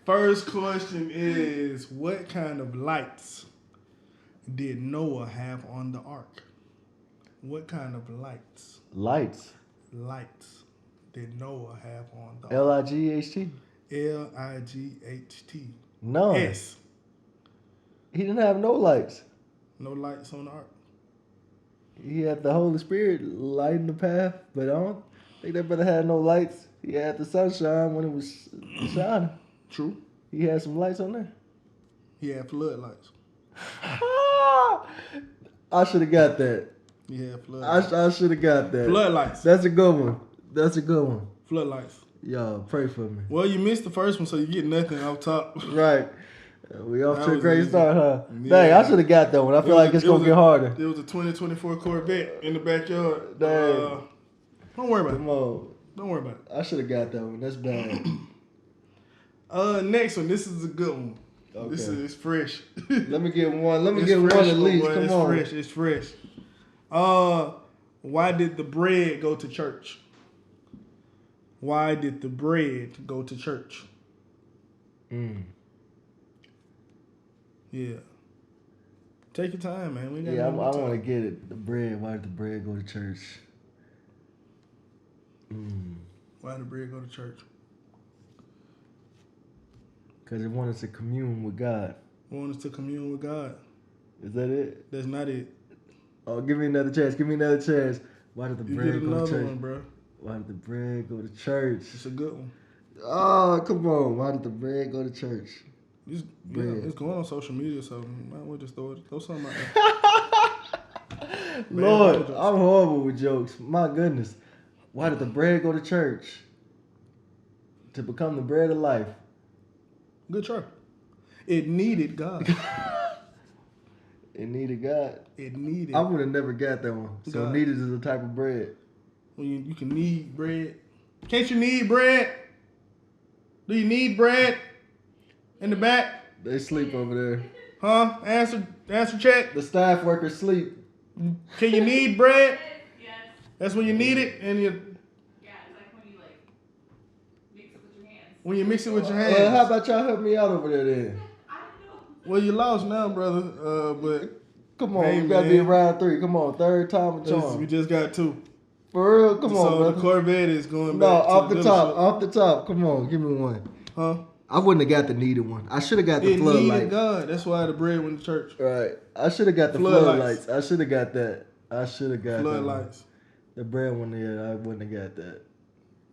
B: First question is, what kind of lights did Noah have on the ark? What kind of lights
A: Lights.
B: did Noah have on the ark?
A: L-I-G-H-T.
B: L-I-G-H-T.
A: No.
B: S.
A: He didn't have no lights.
B: No lights on the ark.
A: He had the Holy Spirit lighting the path, but I don't think that brother had no lights. He had the sunshine when it was shining.
B: True.
A: He had some lights on there.
B: He had floodlights.
A: I should have got that.
B: He had floodlights.
A: I should have got that.
B: Floodlights.
A: That's a good one. That's a good one.
B: Floodlights.
A: Y'all, pray for me.
B: Well, you missed the first one, so you get nothing off top.
A: Right. We off
B: That
A: to a
B: was
A: great
B: easy.
A: start, huh?
B: Yeah.
A: Dang, I should have got that one. I feel like it's going to get harder.
B: It was a 2024 Corvette in the backyard.
A: Dang.
B: Don't worry about it.
A: Come on.
B: Don't worry about it.
A: I should have got that one. That's bad.
B: Next one. This is a good one.
A: Okay.
B: This is fresh.
A: Let me get one. Let me
B: It's
A: get one
B: fresh,
A: at
B: my
A: least.
B: boy.
A: Come
B: It's
A: on.
B: fresh. It's fresh. Why did the bread go to church? Why did the bread go to church? Yeah. Take your time, man. We got
A: Yeah, I
B: no more time.
A: want to get it. The bread. Why did the bread go to church?
B: Why did the bread go to church?
A: Because it wanted to commune with God.
B: Want us to commune with God.
A: Is that it?
B: That's not it.
A: Oh, give me another chance. Give me another chance. Why did the
B: You
A: bread
B: get
A: go to
B: another
A: church?
B: one, bro.
A: Why did the bread go to church?
B: It's a good one.
A: Oh, come on. Why did the bread go to church?
B: It's,
A: Bread.
B: it's going on social media, so might as well just throw something out there.
A: Lord,
B: jokes.
A: I'm horrible with jokes. My goodness. Why did the bread go to church? To become the bread of life.
B: Good try. It needed God.
A: It needed God.
B: It needed.
A: I would have never got that one. So
B: God.
A: needed is a type of bread.
B: When you can need bread. Can't you need bread? Do you need bread? In the back?
A: They sleep over there.
B: Huh? Answer check.
A: The staff workers sleep.
B: Can you need bread?
D: Yes.
B: That's when you need it, and
D: Yeah, it's like when you mix it with your hands.
B: when you mix it with your hands.
A: How about y'all help me out over there then?
D: I don't know.
B: Well, you lost now, brother. But
A: Come on,
B: Hey,
A: we gotta
B: man.
A: be around 3. Come on, third time a
B: we
A: charm.
B: just got 2.
A: For real, come
B: So
A: on,
B: the
A: brother.
B: Corvette is going
A: No,
B: back to
A: off the top,
B: dealership.
A: off the top. Come on, give me one.
B: Huh?
A: I wouldn't have got the needed one. I should have got the
B: It
A: floodlight.
B: needed God. That's why the bread went to church.
A: Right. I should have got the
B: Floodlights.
A: floodlights. I should have got that. I should have got that.
B: Floodlights.
A: The bread one, yeah, I wouldn't have got that.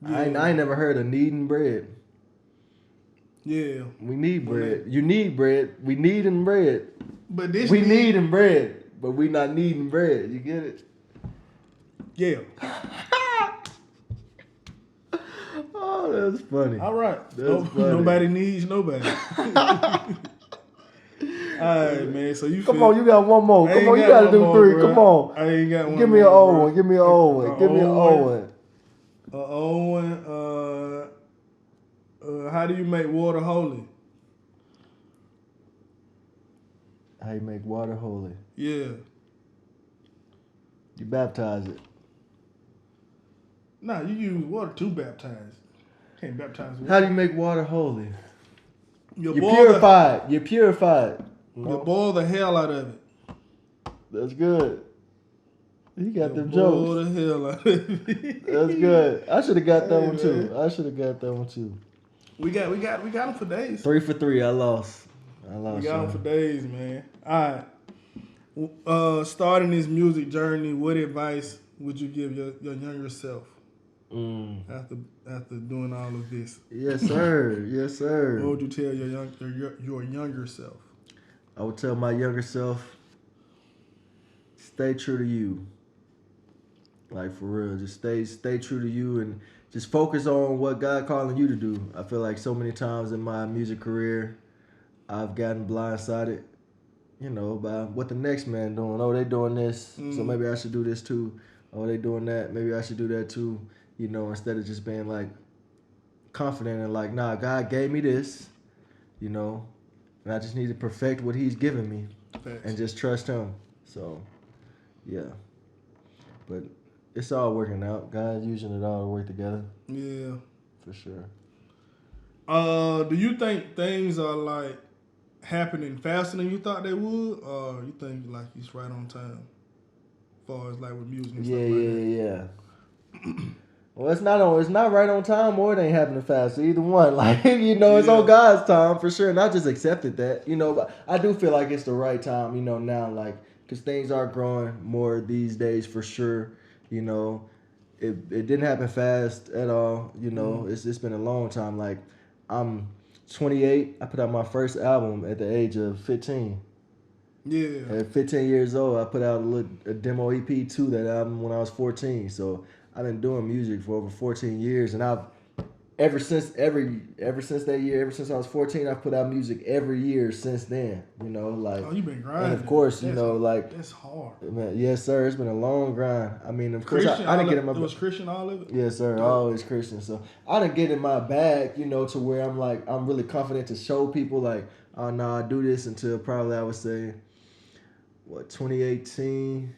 B: Yeah.
A: I ain't never heard of needing bread.
B: Yeah.
A: We need bread. You need bread. We needing bread.
B: But this
A: We needing bread, but we not needing bread. You get it?
B: Yeah.
A: Oh, that's funny.
B: All right.
A: That's funny.
B: Nobody needs nobody. All right, man. So you
A: Come
B: feel-
A: on, you got one more.
B: I
A: Come
B: ain't
A: on, you
B: got
A: gotta
B: one
A: do
B: more,
A: 3.
B: bruh.
A: Come on.
B: I ain't got one.
A: Give me an
B: more,
A: old
B: bruh.
A: one. Give me an old one. Give me an old one.
B: How do you make water holy?
A: How you make water holy?
B: Yeah.
A: You baptize it.
B: Nah, you use water to baptize. Can't baptize water.
A: How do you make water holy?
B: You
A: You
B: boil
A: purify it. You purify it.
B: You boil the hell out of it.
A: That's good. You got
B: You
A: them
B: boil
A: jokes.
B: the hell out of it.
A: That's good. I should have got that
B: Hey,
A: one too.
B: man.
A: I should have got that one too.
B: We got them for days.
A: 3 for 3. I lost.
B: We
A: lost.
B: got them
A: y'all.
B: for days, man. All right. Starting this music journey, what advice would you give your younger self after doing all of this?
A: Yes, sir. Yes, sir.
B: What would you tell your younger self?
A: I would tell my younger self, stay true to you. Like for real, just stay true to you and just focus on what God calling you to do. I feel like so many times in my music career, I've gotten blindsided, by what the next man doing. Oh, they doing this, so maybe I should do this too. Oh, they doing that, maybe I should do that too. Instead of just being like confident and like, nah, God gave me this, and I just need to perfect what He's given me.
B: Facts.
A: And just trust Him. So, yeah, but it's all working out. God's using it all to work together.
B: Yeah,
A: for sure.
B: Do you think things are like happening faster than you thought they would, or you think like it's right on time? As far as like with music and stuff like that.
A: Yeah. Well, it's not right on time, or it ain't happening fast. Either one, like it's on God's time for sure, and I just accepted that, But I do feel like it's the right time, now, like, because things are growing more these days for sure. It didn't happen fast at all. It's been a long time. Like, I'm 28. I put out my first album at the age of 15.
B: Yeah.
A: At 15 years old, I put out a demo EP to that album when I was 14. So I've been doing music for over 14 years, and I've ever since that year, ever since I was 14, I've put out music every year since then. Like,
B: oh, you've been grinding.
A: And of course,
B: like that's hard.
A: Man, yes, sir. It's been a long grind. I mean, of course,
B: Christian,
A: I didn't get in my.
B: It was Christian all of it.
A: Yes, sir. Always Christian. So I didn't get in my bag, to where I'm really confident to show people like, oh no, I do this until probably I would say, 2018.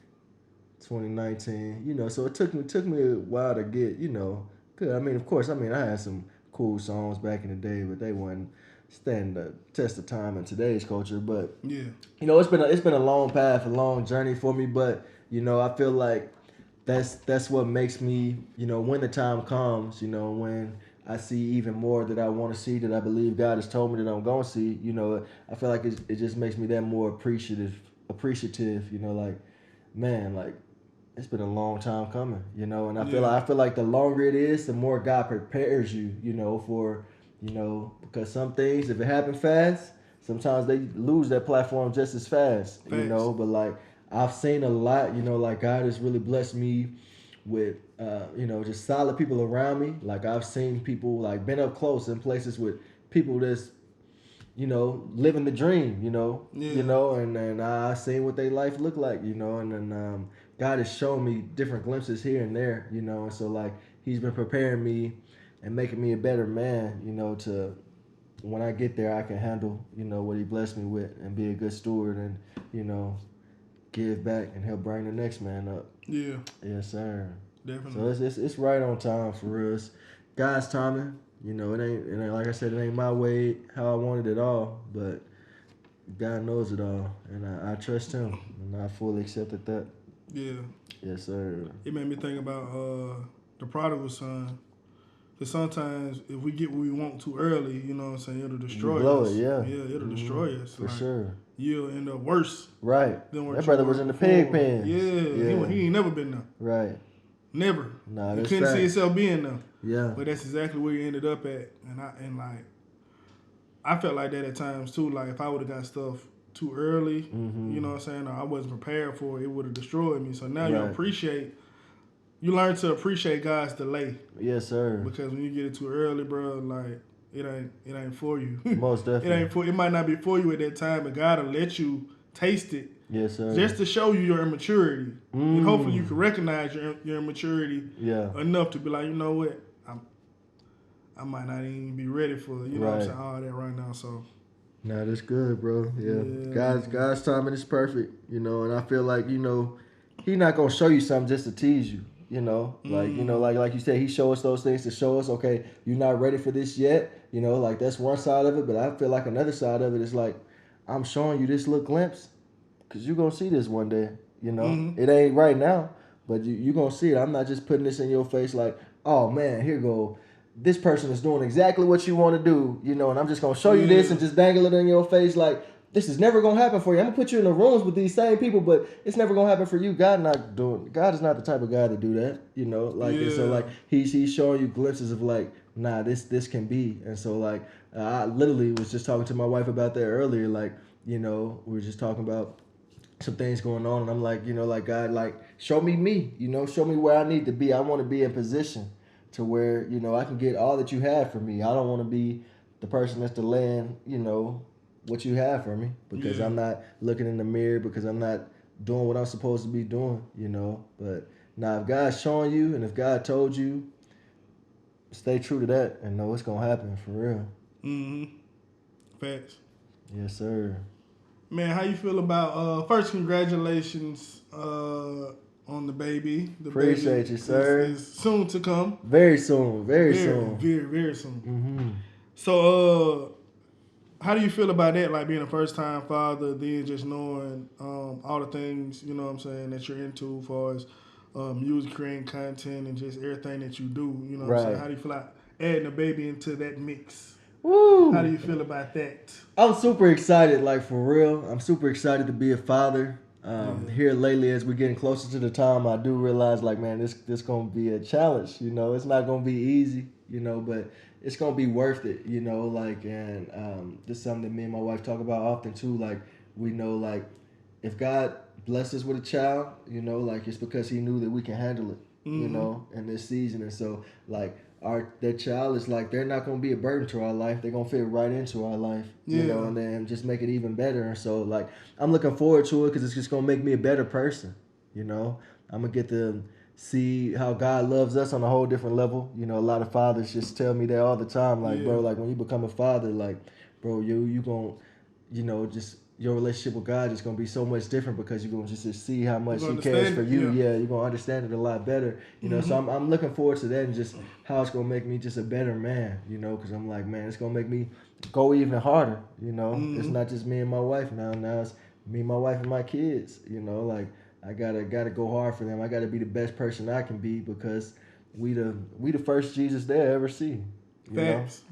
A: 2019, so it took me a while to get, good. I mean, of course, I had some cool songs back in the day, but they weren't standing the test of time in today's culture. But
B: yeah,
A: it's been a long path, a long journey for me. But I feel like that's what makes me, when the time comes, when I see even more that I want to see, that I believe God has told me that I'm going to see, I feel like it just makes me that more appreciative, like, man, like, it's been a long time coming, and I feel like the longer it is, the more God prepares you, for, because some things, if it happens fast, sometimes they lose that platform just as fast,
B: Thanks.
A: But like, I've seen a lot, like, God has really blessed me with, just solid people around me. Like, I've seen people, like, been up close in places with people that's, living the dream, and I seen what their life looked like, and then God has shown me different glimpses here and there, and so, like, He's been preparing me and making me a better man, to when I get there, I can handle, what He blessed me with and be a good steward and, give back and help bring the next man up.
B: Yeah.
A: Yes, sir.
B: Definitely.
A: So it's right on time for real. It's God's timing. It ain't like I said, it ain't my way how I want it at all, but God knows it all, and I trust Him, and I fully accepted that.
B: Yeah.
A: Yes, sir.
B: It made me think about the prodigal son. Because sometimes if we get what we want too early, it'll destroy us.
A: Yeah,
B: it'll destroy us.
A: For sure.
B: You'll end up worse.
A: Right.
B: Than what
A: that brother was in the pig pen.
B: Yeah. He ain't never been there.
A: Right.
B: Never.
A: Nah,
B: you couldn't see yourself being there.
A: Yeah.
B: But that's exactly where you ended up at. And I felt like that at times too. Like, if I would have got stuff too early, you know what I'm saying, or I wasn't prepared for it, it would have destroyed me. So now you learn to appreciate God's delay.
A: Yes, sir.
B: Because when you get it too early, bro, like, it ain't for you.
A: Most definitely.
B: It might not be for you at that time, but God will let you taste it.
A: Yes, sir.
B: Just to show you your immaturity. And hopefully you can recognize your immaturity enough to be like, you know what, I might not even be ready for, what I'm saying, all that right now. So
A: nah, that's good, bro. Yeah. God's timing is perfect, and I feel like, He's not gonna show you something just to tease you. Like you said, He show us those things to show us, okay, you're not ready for this yet. Like, that's one side of it, but I feel like another side of it is like, I'm showing you this little glimpse, because you're going to see this one day, It ain't right now, but you're going to see it. I'm not just putting this in your face like, oh, man, here go. This person is doing exactly what you want to do, and I'm just going to show you this and just dangle it in your face like, this is never going to happen for you. I'm going to put you in the rooms with these same people, but it's never going to happen for you. God is not the type of guy to do that, And so, like, he's showing you glimpses of, like, nah, this can be. And so, like, I literally was just talking to my wife about that earlier. Like, we were just talking about some things going on, and I'm like, like God, like show me me, show me where I need to be. I want to be in position to where I can get all that you have for me. I don't want to be the person that's delaying, what you have for me because I'm not looking in the mirror because I'm not doing what I'm supposed to be doing, But now if God's showing you and if God told you, stay true to that and know it's gonna happen for real.
B: Mm-hmm. Facts.
A: Yes, sir.
B: Man, how you feel about first congratulations on the baby. The
A: Appreciate
B: baby
A: you, sir.
B: is soon to come.
A: Very soon. Very soon.
B: Very soon.
A: Mm-hmm.
B: So how do you feel about that, like being a first time father, then just knowing all the things, you know what I'm saying, that you're into as far as music, creating content, and just everything that you do, you know what I'm saying? How do you feel like adding a baby into that mix?
A: Woo!
B: How do you feel about that?
A: I'm super excited, like for real. I'm super excited to be a father. Here lately, as we're getting closer to the time, I do realize, like, man, this gonna be a challenge. It's not gonna be easy, but it's gonna be worth it. Like, and this is something that me and my wife talk about often too. Like, we know, like, if God blesses us with a child, like it's because He knew that we can handle it, in this season, and so like. That child is like, they're not going to be a burden to our life. They're going to fit right into our life, and then just make it even better. And so, like, I'm looking forward to it because it's just going to make me a better person, I'm going to get to see how God loves us on a whole different level. A lot of fathers just tell me that all the time. Like, bro, like, when you become a father, like, bro, you going to, just your relationship with God is going to be so much different because you're going to just see how much He cares for you. Yeah, you're going to understand it a lot better. So I'm looking forward to that and just how it's going to make me just a better man, because I'm like, man, it's going to make me go even harder, It's not just me and my wife now. Now it's me, my wife, and my kids, Like, I gotta go hard for them. I gotta be the best person I can be because we the first Jesus they'll ever see.
B: Facts.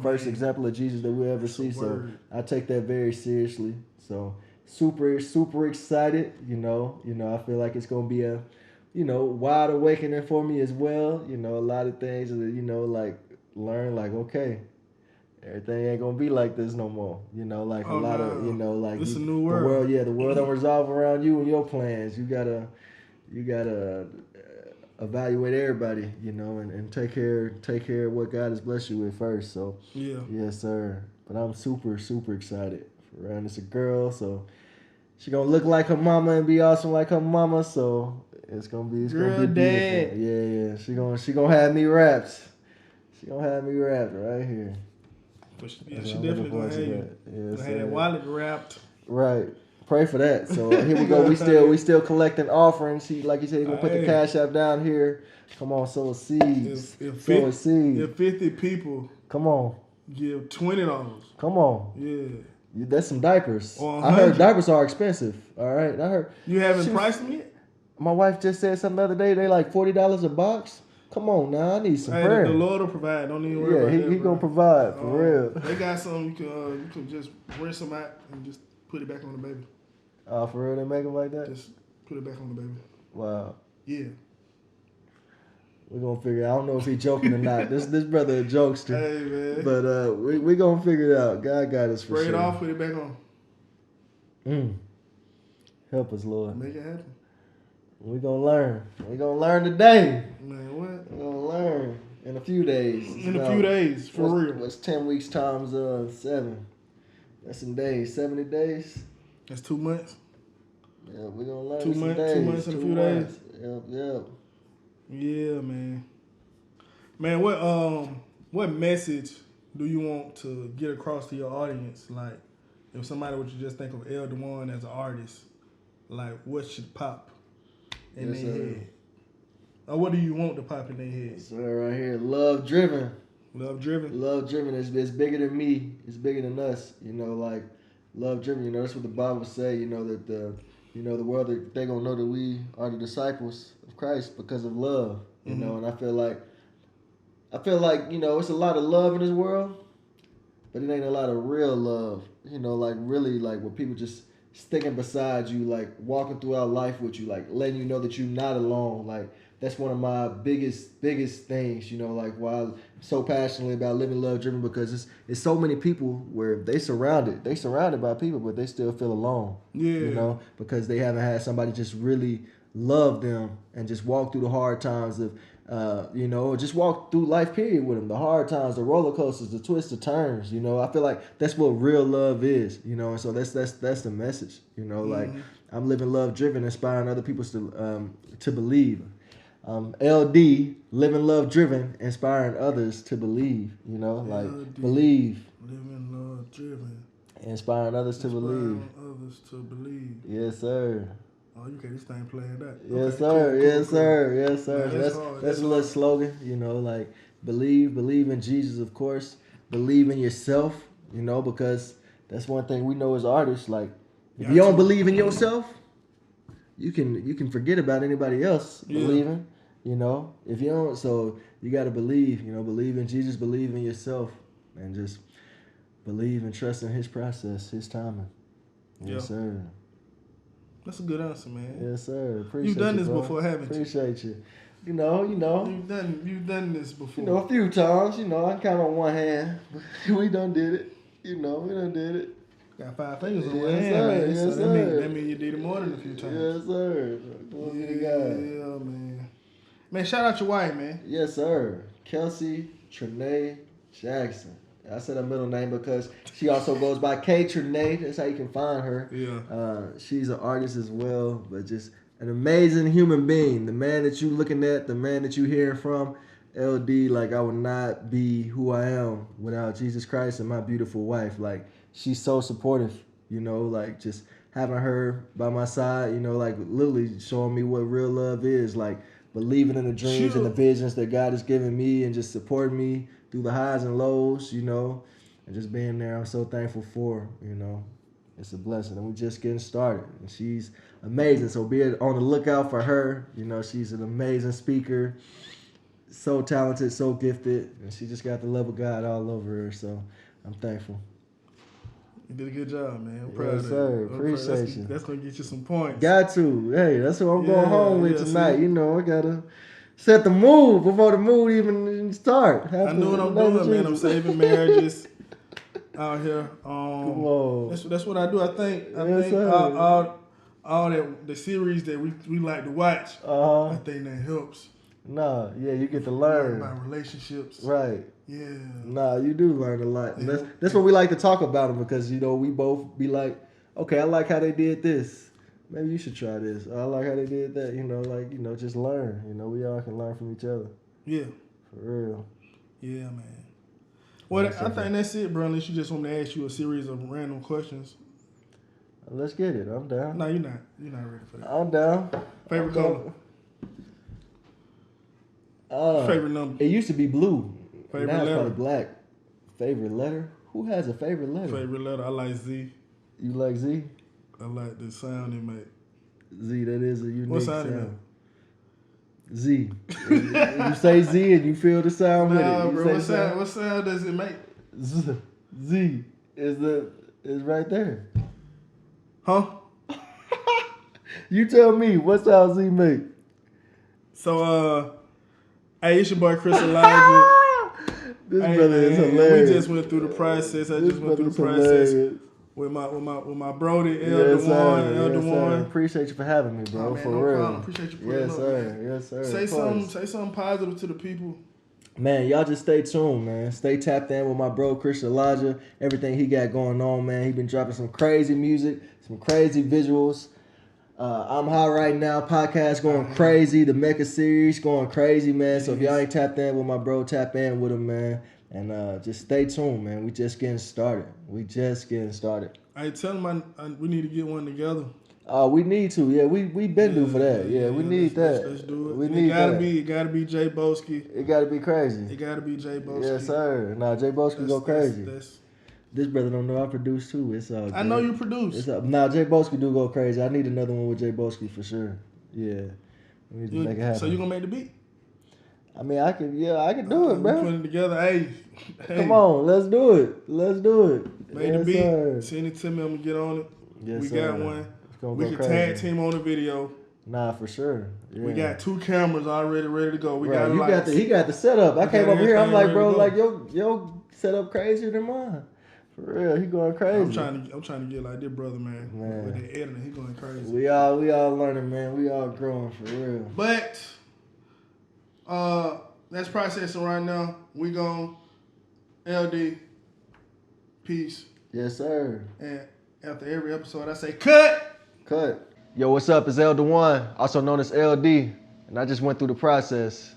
A: First example of Jesus that we'll ever see. So I take that very seriously. So super excited. I feel like it's gonna be a, wide awakening for me as well. A lot of things that like learn like okay, everything ain't gonna be like this no more. Like a lot of like
B: it's a new world.
A: The world don't resolve around you and your plans. You gotta evaluate everybody, and take care of what God has blessed you with first. So yes, sir. But I'm super excited for her. And it's a girl, so she gonna look like her mama and be awesome like her mama. So it's gonna be beautiful.
B: Dad.
A: Yeah. She gonna have me wrapped. She gonna have me wrapped right here.
B: But she definitely gonna have you.
A: Yes,
B: have that wallet wrapped.
A: Right. Pray for that. So here we go. We still collecting offerings. Like you said, he's gonna put the Cash App down here. Come on, sow a seed. Sow a seed.
B: If 50 people
A: come on,
B: give $20.
A: Come on.
B: Yeah.
A: That's some diapers.
B: Or
A: I heard diapers are expensive. All right. I heard.
B: You haven't priced them yet?
A: My wife just said something the other day. They like $40 a box. Come on now, I need some prayer.
B: The Lord will provide. Don't even worry about that.
A: He gonna provide for real.
B: They got some you can just rinse them out and just put it back on the baby.
A: Oh, for real? They make them like that?
B: Just put it back on the baby.
A: Wow.
B: Yeah.
A: We're gonna figure it out. I don't know if he's joking or not. This brother a jokester.
B: Hey man.
A: But we gonna figure it out. God got us for sure.
B: Spray it off, put it back on.
A: Help us, Lord.
B: Make it happen.
A: We gonna learn. We gonna learn today.
B: Man, what?
A: We gonna learn in a few days.
B: A few days, for real.
A: What's 10 weeks times 7? That's some days. 70 days.
B: That's 2 months.
A: Yeah, we gonna learn.
B: 2 months. 2 months and a few days.
A: Yep.
B: Yeah, man. Man, what message do you want to get across to your audience? Like, if somebody would just think of Dejuan as an artist, like, what should pop in their head? Or what do you want to pop in their head?
A: So right here, love driven.
B: Love driven.
A: Love driven is bigger than me. It's bigger than us. Like love driven. That's what the Bible say. That the world they gonna know that we are the disciples of Christ because of love. And I feel like it's a lot of love in this world, but it ain't a lot of real love. Like really like where people just sticking beside you, like walking throughout life with you, like letting you know that you're not alone. Like that's one of my biggest things. Like while so passionately about living love driven because it's so many people where they surrounded by people, but they still feel alone.
B: Yeah.
A: You know, because they haven't had somebody just really love them and just walk through the hard times of, you know, just walk through life period with them. The hard times, the roller coasters, the twists, the turns. You know, I feel like that's what real love is. You know, and so that's the message. You know, like I'm living love driven, inspiring other people to believe. LD, living love driven, inspiring others to believe. You know, like
B: LD,
A: believe.
B: Living love driven.
A: Inspiring others to believe.
B: Others to believe.
A: Yes, sir.
B: Oh, you got this thing playing that.
A: Yes,
B: Okay,
A: sir.
B: cool,
A: Yes,
B: cool.
A: sir. Yes, sir.
B: Man, that's hard.
A: That's a little slogan. You know, like believe in Jesus, of course. Believe in yourself. You know, because that's one thing we know as artists. Like, if you don't believe in yourself, you can forget about anybody else believing. You know, if you don't, so you got to believe. You know, believe in Jesus, believe in yourself, and just believe and trust in His process, His timing. Yes, sir.
B: That's a good answer, man.
A: Yes, sir. Appreciate
B: You've done
A: you,
B: this
A: bro.
B: before, haven't you?
A: Appreciate you. You know.
B: You've done this before.
A: You know, a few times. You know, I count on one hand. We done did it. You know, we done did it.
B: Got 5 fingers on one
A: Yes,
B: hand,
A: sir.
B: man.
A: Yes,
B: So
A: sir.
B: that mean you did it more than a few times.
A: Yes, sir. Glory to God.
B: Yeah, man. Man, shout out your wife, man.
A: Yes, sir. Kelsey Trinae Jackson. I said her middle name because she also goes by K Trinae. That's how you can find her.
B: Yeah.
A: She's an artist as well, but just an amazing human being. The man that you looking at, the man that you hearing from, LD, like I would not be who I am without Jesus Christ and my beautiful wife. Like she's so supportive, you know, like just having her by my side, you know, like literally showing me what real love is, like believing in the dreams and the visions that God has given me and just supporting me through the highs and lows, you know, and just being there. I'm so thankful for, you know, it's a blessing. And we're just getting started. And she's amazing. So be on the lookout for her. You know, she's an amazing speaker, so talented, so gifted, and she just got the love of God all over her. So I'm thankful.
B: You did a good job, man. I'm proud
A: Yes,
B: of
A: sir.
B: you.
A: Appreciate you.
B: That's going to get you some points.
A: Got to. Hey, that's what I'm going home with tonight.
B: See?
A: You know, I got to set the mood before the mood even start.
B: I know what I'm doing, man. I'm saving marriages out here.
A: Come on.
B: That's what I do. I think
A: sir.
B: all that the series that we like to watch. I think that helps.
A: Nah, yeah, you get to learn
B: about relationships.
A: Right.
B: Yeah.
A: Nah, you do learn a lot. And
B: Yeah.
A: that's what we like to talk about them because, you know, we both be like, okay, I like how they did this. Maybe you should try this. I like how they did that. You know, like, you know, just learn. You know, we all can learn from each other.
B: Yeah.
A: For real.
B: Yeah, man. Well, I think that's it, bro. Unless you just want me to ask you a series of random questions.
A: Let's get it. I'm down.
B: No, you're not. You're not ready for that.
A: I'm down.
B: Favorite color? Favorite number?
A: It used to be blue.
B: Favorite
A: now it's
B: letter?
A: probably black. Favorite letter? Who has a favorite letter?
B: Favorite letter? I like Z.
A: You like Z?
B: I like the sound it make.
A: Z, that is a unique
B: What sound it make?
A: Z. You say Z and you feel the sound with it.
B: Nah,
A: You
B: bro.
A: say
B: What sound does it make?
A: Z is right there.
B: Huh?
A: You tell me, what sound Z make?
B: So, hey, it's your boy Chris Elijah.
A: This
B: Hey,
A: brother is
B: man,
A: hilarious.
B: We just went through the process. I
A: This
B: just went through the
A: brother's
B: process
A: hilarious.
B: with my brody,
A: Yes, sir.
B: El
A: Yes, sir.
B: Dejuan.
A: Appreciate you for having me, bro.
B: Oh, man,
A: for
B: no
A: real.
B: problem. Appreciate you putting
A: Yes,
B: up,
A: sir.
B: man.
A: Yes, sir.
B: Say
A: Of course.
B: something positive to the people.
A: Man, y'all just stay tuned, man. Stay tapped in with my bro, Chris Elijah. Everything he got going on, man. He been dropping some crazy music, some crazy visuals. I'm High right now. Podcast going crazy. The Mecca series going crazy, man. So if y'all ain't tapped in with my bro, tap in with him, man. And just stay tuned, man. We just getting started.
B: Hey, tell them we need to get one together.
A: We need to. Yeah, we been due for that. Yeah, we need that.
B: Let's do it.
A: We
B: And
A: need
B: it gotta be Jay Boski.
A: It gotta be crazy.
B: It gotta be Jay Boski.
A: Yes, sir. Nah, Jay Boski go crazy.
B: That's
A: This brother don't know I produce too. It's all good.
B: I know you produce.
A: Nah, Jay Boski do go crazy. I need another one with Jay Boski for sure. Yeah. We need to make it happen.
B: So you gonna make the beat?
A: I mean, I can do it,
B: We
A: bro.
B: put it together. Hey.
A: Come on, let's do it.
B: Make the
A: Yes,
B: beat.
A: sir.
B: Send it to me. I'm gonna get on it.
A: Yes,
B: we
A: sir.
B: got one.
A: It's gonna
B: We
A: go
B: can
A: crazy.
B: tag team on the video.
A: Nah, for sure. Yeah.
B: We got 2 cameras already ready to go. We
A: right.
B: got
A: You
B: lights.
A: got he got the setup. I
B: We
A: came
B: got
A: over here. I'm like,
B: everything
A: bro,
B: ready to
A: like yo setup crazier than mine. For real, he going crazy.
B: I'm trying to get like this brother, man. With the editing, he going crazy.
A: We all learning, man. We all growing for real.
B: But that's processing right now. We gon' LD. Peace.
A: Yes, sir.
B: And after every episode, I say cut.
A: Cut. Yo, what's up? It's Dejuan, also known as LD, and I just went through the process.